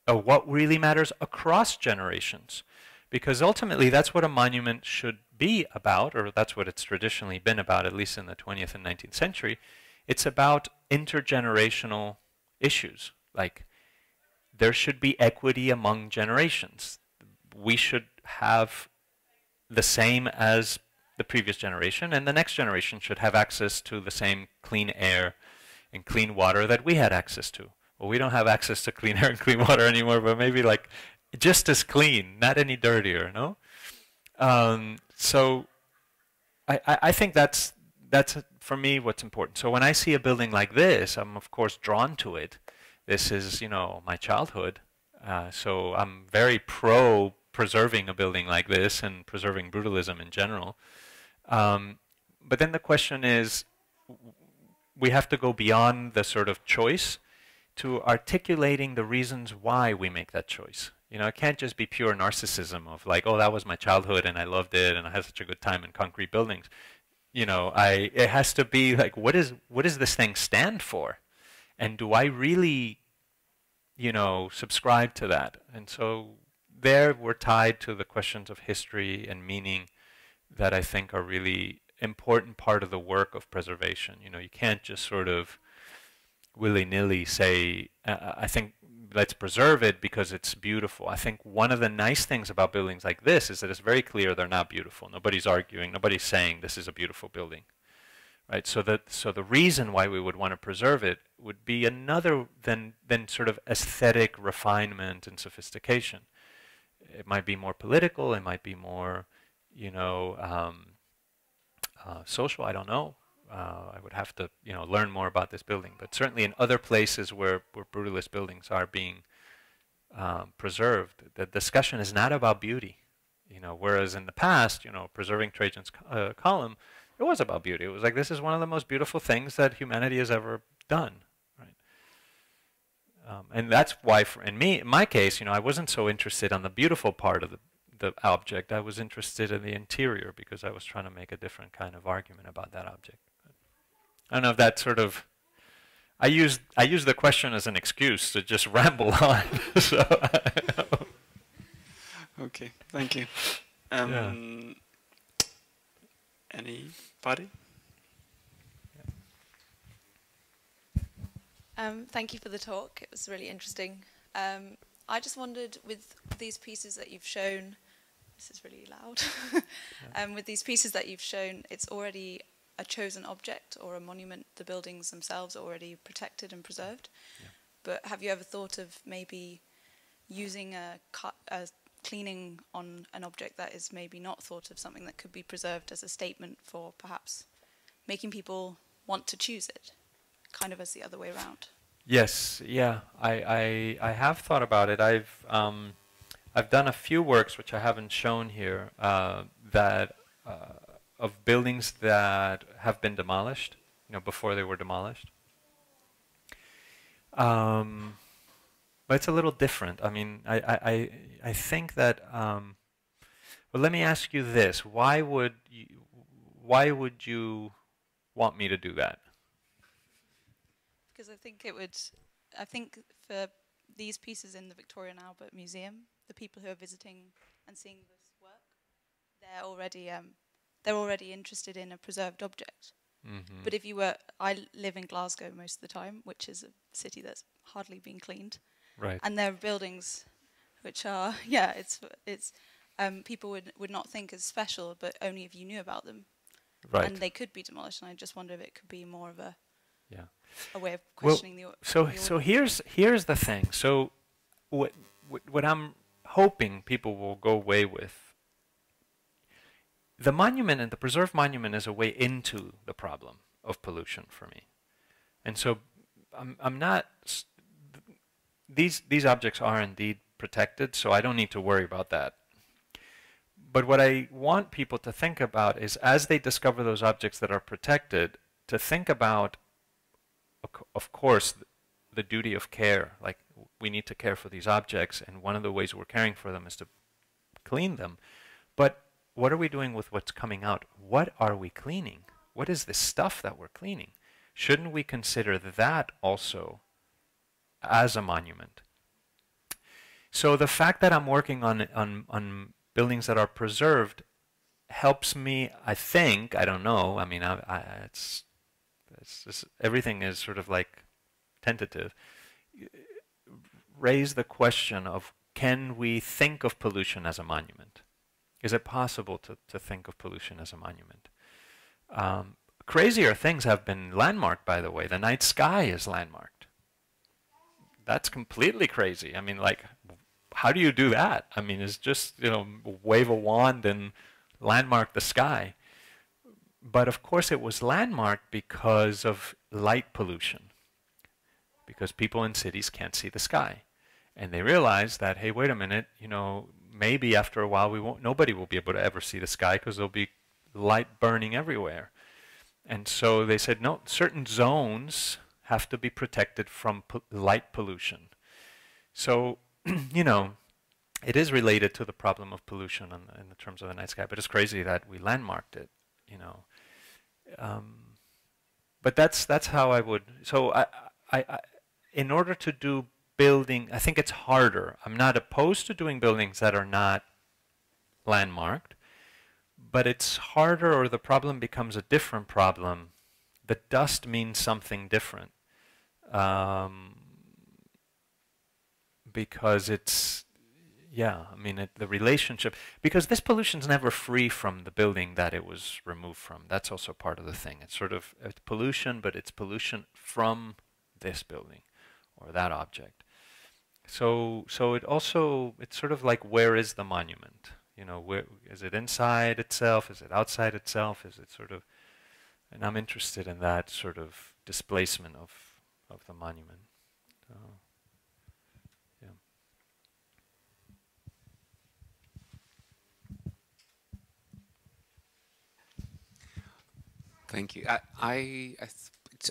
Or what really matters across generations? Because ultimately, that's what a monument should be about, or that's what it's traditionally been about, at least in the 20th and 19th century. It's about intergenerational issues. Like, there should be equity among generations. We should have the same as the previous generation, and the next generation should have access to the same clean air and clean water that we had access to. Well, we don't have access to clean air and clean water anymore, but maybe like just as clean, not any dirtier, no? So I think that's for me what's important. So when I see a building like this, I'm of course drawn to it. This is, you know, my childhood. So I'm very pro preserving a building like this and preserving brutalism in general. But then the question is, we have to go beyond the sort of choice to articulating the reasons why we make that choice. You know, it can't just be pure narcissism of like, oh, that was my childhood and I loved it and I had such a good time in concrete buildings. You know, it has to be like, what does this thing stand for? And do I really, you know, subscribe to that? And so there we're tied to the questions of history and meaning that I think are really important part of the work of preservation. You know, you can't just sort of willy-nilly say, I think let's preserve it because it's beautiful. I think one of the nice things about buildings like this is that it's very clear they're not beautiful. Nobody's arguing. Nobody's saying this is a beautiful building, right? So the reason why we would want to preserve it would be another than sort of aesthetic refinement and sophistication. It might be more political. It might be more, you know, social. I don't know. I would have to, you know, learn more about this building. But certainly in other places where brutalist buildings are being preserved, the discussion is not about beauty. You know, whereas in the past, you know, preserving Trajan's column, it was about beauty. It was like, this is one of the most beautiful things that humanity has ever done, right? And that's why, in my case, you know, I wasn't so interested on the beautiful part of the object. I was interested in the interior because I was trying to make a different kind of argument about that object. I don't know if that sort of, I use the question as an excuse to just ramble on. So, okay, thank you. Yeah. Anybody? Thank you for the talk. It was really interesting. I just wondered, with these pieces that you've shown, this is really loud. With these pieces that you've shown, it's already a chosen object or a monument. The buildings themselves are already protected and preserved. Yeah. But have you ever thought of maybe using a cleaning on an object that is maybe not thought of, something that could be preserved as a statement for perhaps making people want to choose it, kind of as the other way around? Yes, yeah, I have thought about it. I've done a few works which I haven't shown here of buildings that have been demolished, you know, before they were demolished. But it's a little different. I mean, I think that. Well, let me ask you this: why would you want me to do that? Because I think for these pieces in the Victoria and Albert Museum, the people who are visiting and seeing this work, they're already interested in a preserved object. Mm-hmm. But I live in Glasgow most of the time, which is a city that's hardly been cleaned. Right. And there are buildings which are, people would not think as special, but only if you knew about them. Right. And they could be demolished, and I just wonder if it could be more of a way of Well, questioning so here's the thing. So what I'm hoping people will go away with, the monument and the preserved monument is a way into the problem of pollution for me. And so I'm not, these objects are indeed protected, so I don't need to worry about that. But what I want people to think about is, as they discover those objects that are protected, to think about, of course, the duty of care. Like, we need to care for these objects, and one of the ways we're caring for them is to clean them. But what are we doing with what's coming out? What are we cleaning? What is this stuff that we're cleaning? Shouldn't we consider that also as a monument? So the fact that I'm working on buildings that are preserved helps me, I think, I don't know, I mean, it's just, everything is sort of like tentative, raise the question of, can we think of pollution as a monument? Is it possible to think of pollution as a monument? Crazier things have been landmarked, by the way. The night sky is landmarked. That's completely crazy. I mean, like, how do you do that? I mean, it's just, you know, wave a wand and landmark the sky. But of course it was landmarked because of light pollution, because people in cities can't see the sky. And they realized that, hey, wait a minute, you know, maybe after a while nobody will be able to ever see the sky because there'll be light burning everywhere. And so they said, no, certain zones have to be protected from light pollution. So, you know, it is related to the problem of pollution in the terms of the night sky, but it's crazy that we landmarked it, you know. But that's how I would. So I in order to do building, I think it's harder. I'm not opposed to doing buildings that are not landmarked, but it's harder, or the problem becomes a different problem. The dust means something different. um, because it's, yeah, I mean, the relationship, because this pollution's never free from the building that it was removed from. That's also part of the thing. It's sort of it's pollution, but it's pollution from this building or that object. So it also, it's sort of like, where is the monument? You know, where is it, inside itself? Is it outside itself? Is it sort of, and I'm interested in that sort of displacement of the monument. Yeah. Thank you. I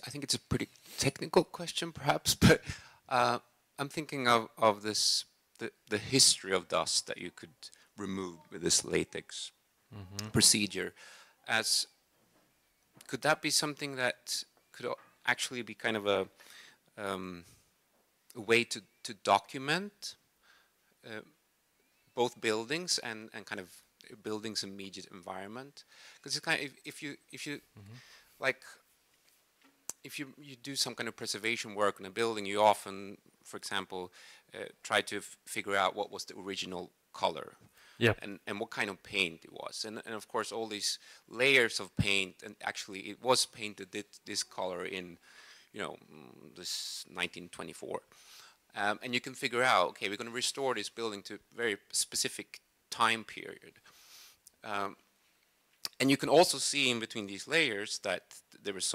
think it's a pretty technical question, perhaps, but I'm thinking of this the history of dust that you could remove with this latex procedure. As could that be something that could actually be kind of a way to document both buildings and kind of buildings' immediate environment? Because it's kind of, if you like, if you do some kind of preservation work in a building, you often, for example, try to figure out what was the original color. Yep. And what kind of paint it was. And of course, all these layers of paint, and actually it was painted this color in, you know, this 1924. And you can figure out, okay, we're going to restore this building to a very specific time period. And you can also see in between these layers that there was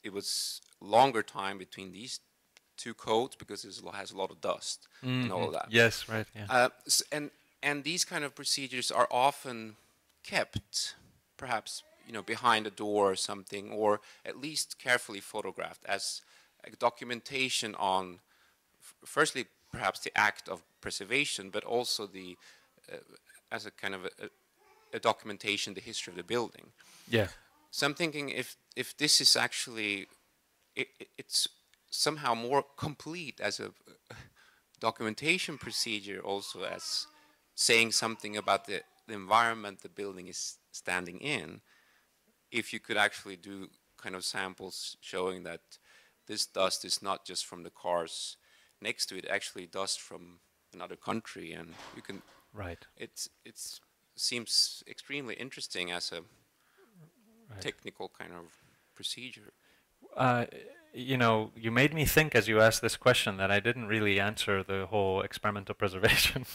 it was longer time between these two coats because it has a lot of dust and all of that. Yes, right. Yeah. And these kind of procedures are often kept, perhaps, you know, behind a door or something, or at least carefully photographed as a documentation on, firstly, perhaps the act of preservation, but also the as a kind of a documentation, the history of the building. Yeah. So I'm thinking if this is actually, it's somehow more complete as a documentation procedure, also as saying something about the environment the building is standing in, if you could actually do kind of samples showing that this dust is not just from the cars next to it, actually dust from another country, and you can. Right. It seems extremely interesting as a technical kind of procedure. You know, you made me think as you asked this question that I didn't really answer the whole experimental preservation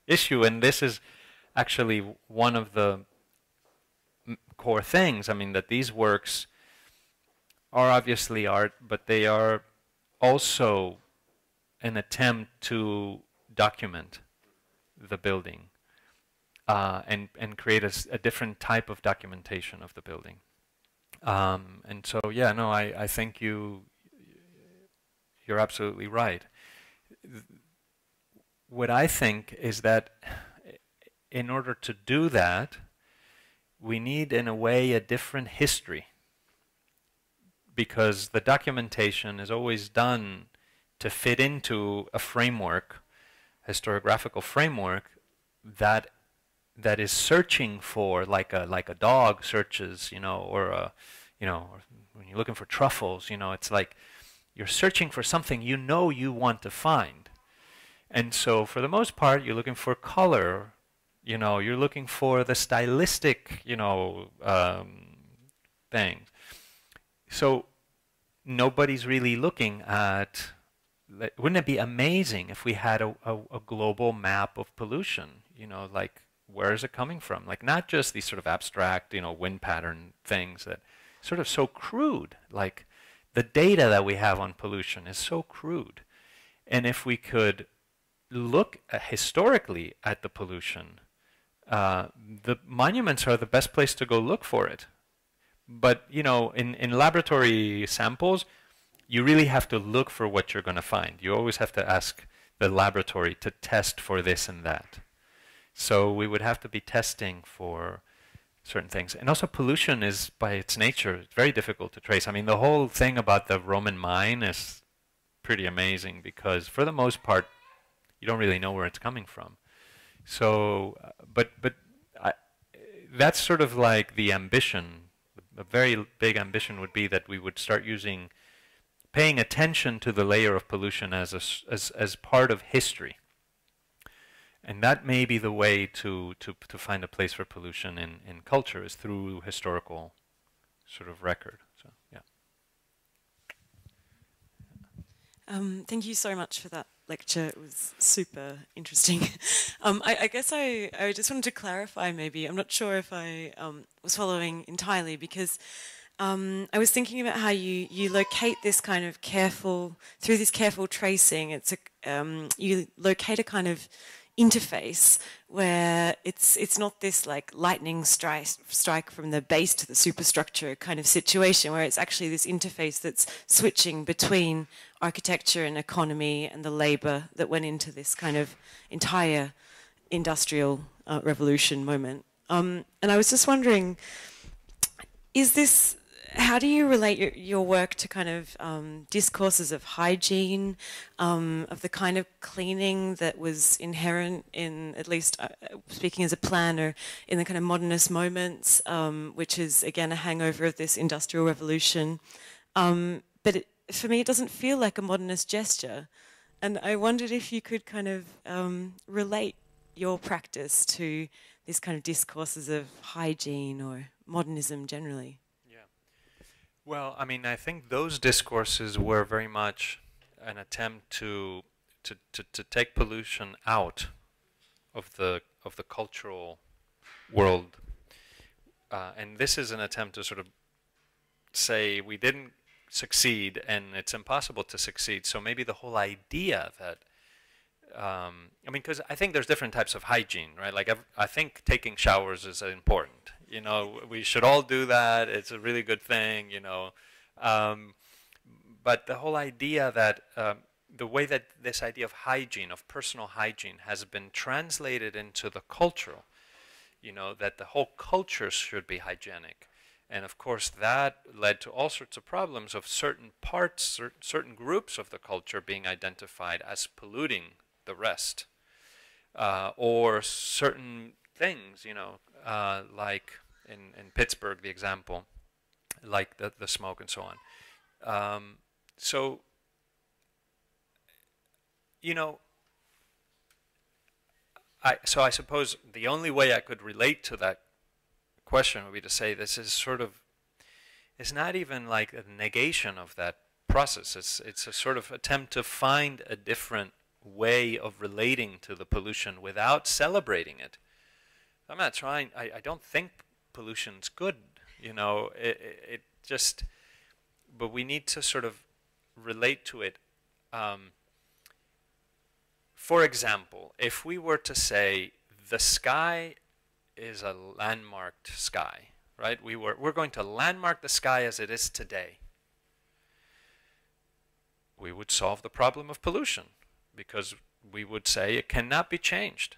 issue, and this is actually one of the core things. I mean, that these works are obviously art, but they are also an attempt to document the building and create a different type of documentation of the building. And so, yeah, no, I think you're absolutely right. What I think is that in order to do that, we need, in a way, a different history, because the documentation is always done to fit into a framework, historiographical framework, that is searching for, like a dog searches, you know, or when you're looking for truffles, you know, it's like you're searching for something you know you want to find. And so, for the most part, you're looking for color, you know, you're looking for the stylistic, you know, things. So nobody's really looking at, wouldn't it be amazing if we had a global map of pollution, you know, like, where is it coming from? Like, not just these sort of abstract, you know, wind pattern things that sort of so crude, like the data that we have on pollution is so crude. And if we could look historically at the pollution, the monuments are the best place to go look for it. But, you know, in laboratory samples, you really have to look for what you're going to find. You always have to ask the laboratory to test for this and that. So we would have to be testing for certain things. And also, pollution is, by its nature, very difficult to trace. I mean, the whole thing about the Roman mine is pretty amazing, because for the most part, you don't really know where it's coming from. So, that's sort of like the ambition. A very big ambition would be that we would start using paying attention to the layer of pollution as part of history. And that may be the way to find a place for pollution in culture, is through historical sort of record. So, yeah. Thank you so much for that lecture. It was super interesting. I guess I just wanted to clarify maybe. I'm not sure if I was following entirely, because I was thinking about how you locate this kind of careful, through this careful tracing, it's you locate a kind of interface where it's not this like lightning strike from the base to the superstructure kind of situation, where it's actually this interface that's switching between architecture and economy and the labor that went into this kind of entire industrial revolution moment. And I was just wondering, how do you relate your work to kind of discourses of hygiene, of the kind of cleaning that was inherent in, at least speaking as a planner, in the kind of modernist moments, which is again a hangover of this industrial revolution. But for me, it doesn't feel like a modernist gesture. And I wondered if you could kind of relate your practice to these kind of discourses of hygiene or modernism generally. Well, I mean, I think those discourses were very much an attempt to take pollution out of the cultural world, and this is an attempt to sort of say we didn't succeed and it's impossible to succeed. So maybe the whole idea that I mean, because I think there's different types of hygiene, right? Like I think taking showers is important. You know, we should all do that. It's a really good thing, you know. But the whole idea that the way that this idea of hygiene, of personal hygiene, has been translated into the cultural, you know, that the whole culture should be hygienic. And of course, that led to all sorts of problems of certain parts, certain groups of the culture being identified as polluting the rest, or certain things, you know, like in Pittsburgh, the example, like the smoke and so on. So, you know, I suppose the only way I could relate to that question would be to say this is sort of, it's not even like a negation of that process. It's a sort of attempt to find a different way of relating to the pollution without celebrating it. I'm not trying, I don't think pollution's good, you know, it just, but we need to sort of relate to it. For example, if we were to say the sky is a landmarked sky, right? We're going to landmark the sky as it is today. We would solve the problem of pollution, because we would say it cannot be changed.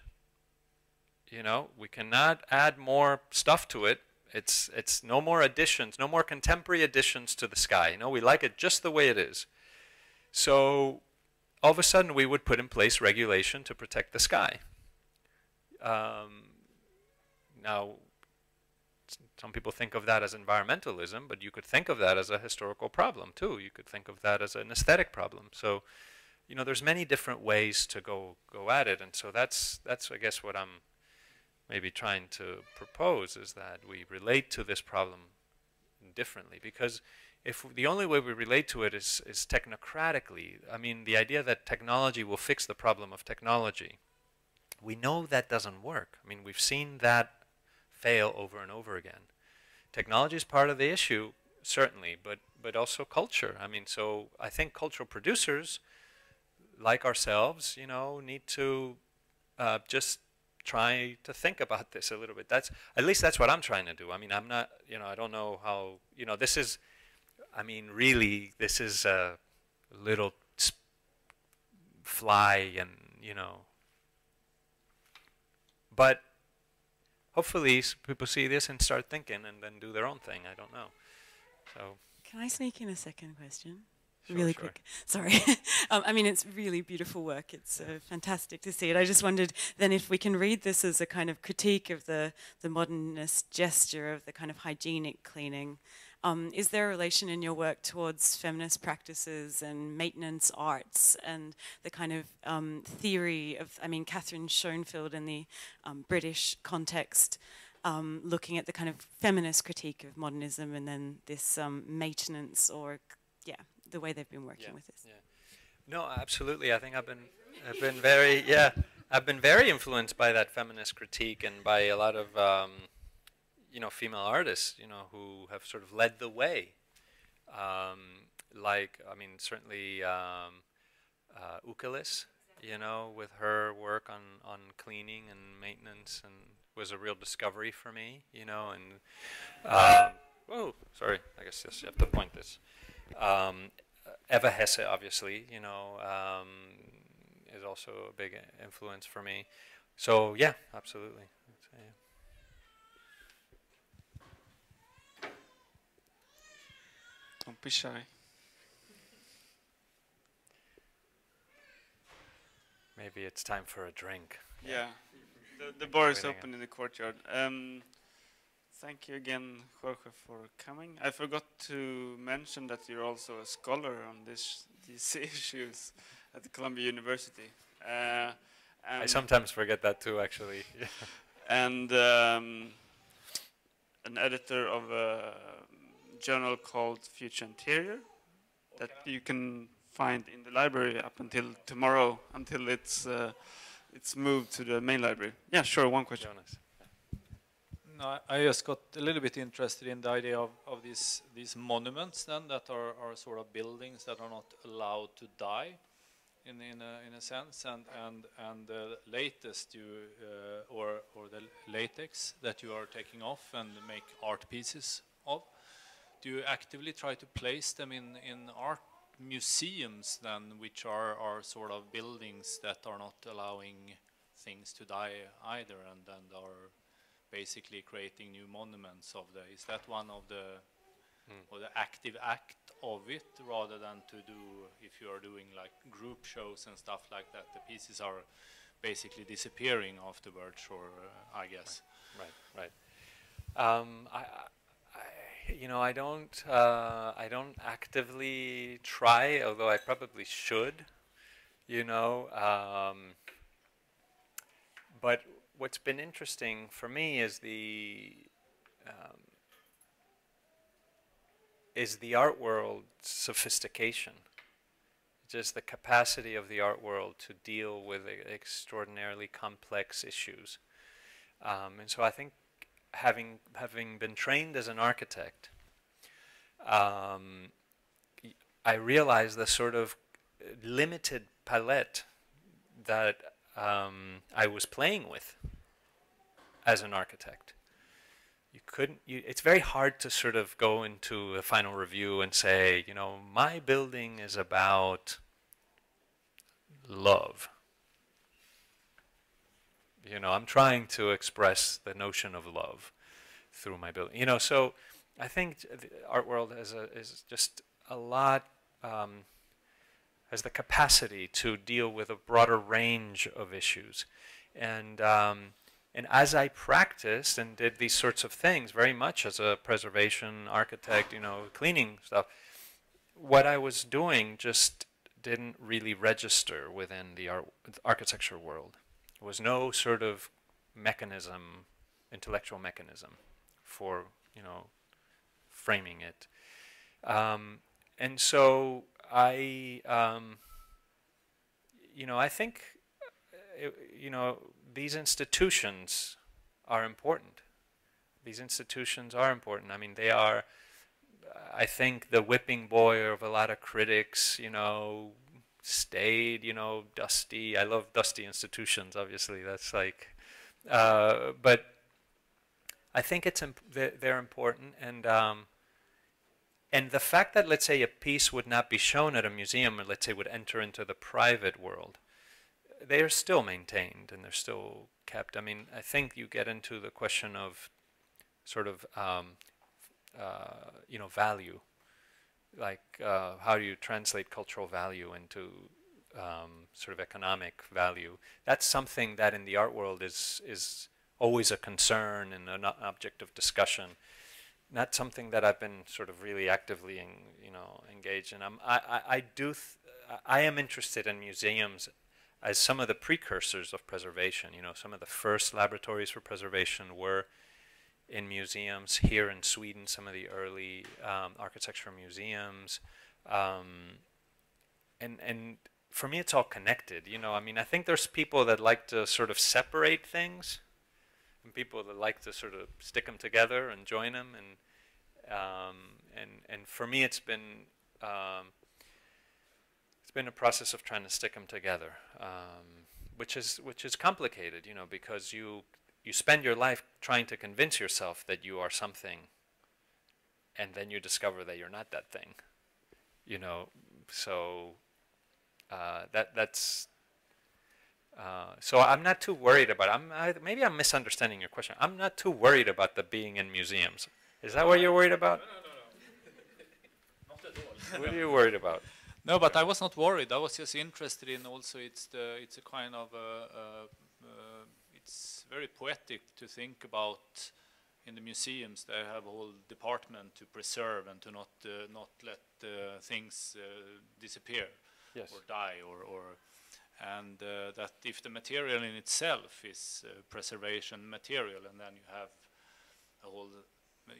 You know, we cannot add more stuff to it. It's no more additions, no more contemporary additions to the sky. You know, we like it just the way it is. So all of a sudden we would put in place regulation to protect the sky. Now, some people think of that as environmentalism, but you could think of that as a historical problem too. You could think of that as an aesthetic problem. So, you know, there's many different ways to go at it, and so that's I guess what I'm maybe trying to propose, is that we relate to this problem differently. Because if the only way we relate to it is technocratically, I mean, the idea that technology will fix the problem of technology, we know that doesn't work. I mean, we've seen that fail over and over again. Technology is part of the issue, certainly, but also culture. I mean, so I think cultural producers, like ourselves, you know, need to just try to think about this a little bit. That's, at least that's what I'm trying to do. I mean, I'm not, you know, I don't know how, you know, this is, I mean, really, this is a little fly, and, you know, but hopefully people see this and start thinking and then do their own thing. I don't know. So, can I sneak in a second question? Sure, really sure. quick. Sorry. I mean, it's really beautiful work. It's fantastic to see it. I just wondered then if we can read this as a kind of critique of the modernist gesture of the kind of hygienic cleaning, is there a relation in your work towards feminist practices and maintenance arts and the kind of theory of, I mean, Catherine Schoenfield in the British context, looking at the kind of feminist critique of modernism and then this maintenance or, yeah, the way they've been working with this. Yeah. No, absolutely. I think I've been very, yeah, I've been very influenced by that feminist critique and by a lot of, you know, female artists, you know, who have sort of led the way. Like, I mean, certainly Ukelis, you know, with her work on cleaning and maintenance, and was a real discovery for me, you know, and, whoa, sorry, I guess yes, you have to point this. Eva Hesse, obviously, you know, is also a big influence for me. So, yeah, absolutely. Don't be shy. Maybe it's time for a drink. Yeah, the bar is open in the courtyard. Thank you again, Jorge, for coming. I forgot to mention that you're also a scholar on these issues at the Columbia University. I sometimes forget that too, actually. And an editor of a journal called Future Interior that you can find in the library up until tomorrow, until it's moved to the main library. Yeah, sure, one question. Jonas. No, I just got a little bit interested in the idea of these monuments then that are sort of buildings that are not allowed to die, in a sense, and the latest or the latex that you are taking off and make art pieces of. Do you actively try to place them in art museums then, which are sort of buildings that are not allowing things to die either, and are basically creating new monuments of is that one of the or the active act of it, rather than to do, if you are doing like group shows and stuff like that, the pieces are basically disappearing afterwards, or I guess. Right. You know, I don't actively try, although I probably should. You know, but what's been interesting for me is the art world's sophistication. Just the capacity of the art world to deal with extraordinarily complex issues. And so I think having been trained as an architect, I realized the sort of limited palette that I was playing with as an architect. It's very hard to sort of go into a final review and say, you know, my building is about love. You know, I'm trying to express the notion of love through my building. You know, so I think the art world is just a lot, has the capacity to deal with a broader range of issues. And as I practiced and did these sorts of things very much as a preservation architect, you know, cleaning stuff, what I was doing just didn't really register within the architecture world. There was no sort of mechanism, intellectual mechanism for, you know, framing it. And so I, you know, I think, you know, these institutions are important. These institutions are important. I mean, they are, I think, the whipping boy of a lot of critics, you know, staid, you know, dusty. I love dusty institutions, obviously. That's like, but I think they're important. And the fact that, let's say, a piece would not be shown at a museum, or let's say would enter into the private world, they are still maintained and they're still kept. I mean, I think you get into the question of sort of, you know, value. Like, how do you translate cultural value into sort of economic value? That's something that in the art world is always a concern and an object of discussion. not something that I've been sort of really actively, engaged in. I am interested in museums as some of the precursors of preservation. Some of the first laboratories for preservation were in museums here in Sweden. Some of the early architecture museums, and for me, it's all connected. I think there's people that like to sort of separate things, and people that like to sort of stick them together and join them. And for me, it's been a process of trying to stick them together, which is complicated, because you spend your life trying to convince yourself that you are something, and then you discover that you're not that thing, So so I'm not too worried about it. Maybe I'm misunderstanding your question. I'm not too worried about the being in museums. Is that what you're worried about? No. Not at all. What are you worried about? No, but I was not worried. I was just interested in also it's a kind of it's very poetic to think about. In the museums, they have a whole department to preserve and to not let things disappear, yes, or die, and that if the material in itself is preservation material, and then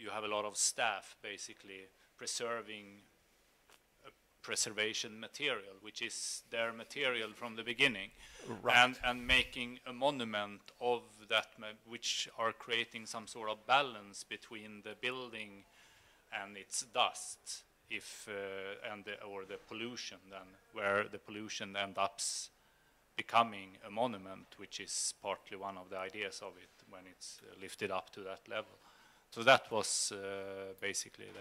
you have a lot of staff basically preserving preservation material, which is their material from the beginning, right, and making a monument of that, which are creating some sort of balance between the building and its dust, or the pollution, then where the pollution ends up becoming a monument, which is partly one of the ideas of it when it's lifted up to that level. So that was basically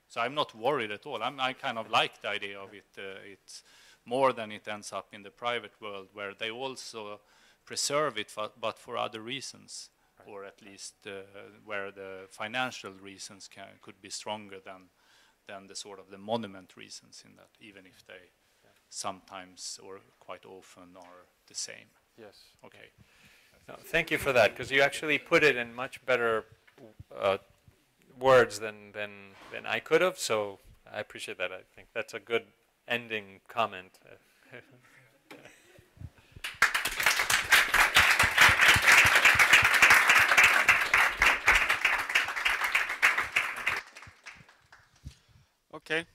so I'm not worried at all. I kind of like the idea of it. It's more than it ends up in the private world, where they also preserve it, but for other reasons, right, or at least where the financial reasons could be stronger than the sort of the monument reasons in that, even if they sometimes or quite often are the same. yes. Okay. No, thank you for that, because you actually put it in much better words than I could have, so I appreciate that. I think that's a good ending comment. Okay.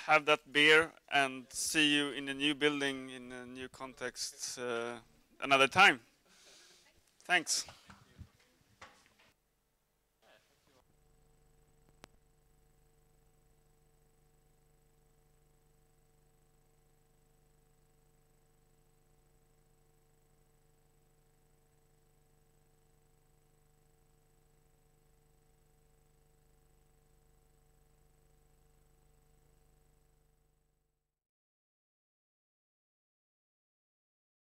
Have that beer and see you in a new building in a new context another time. Thanks.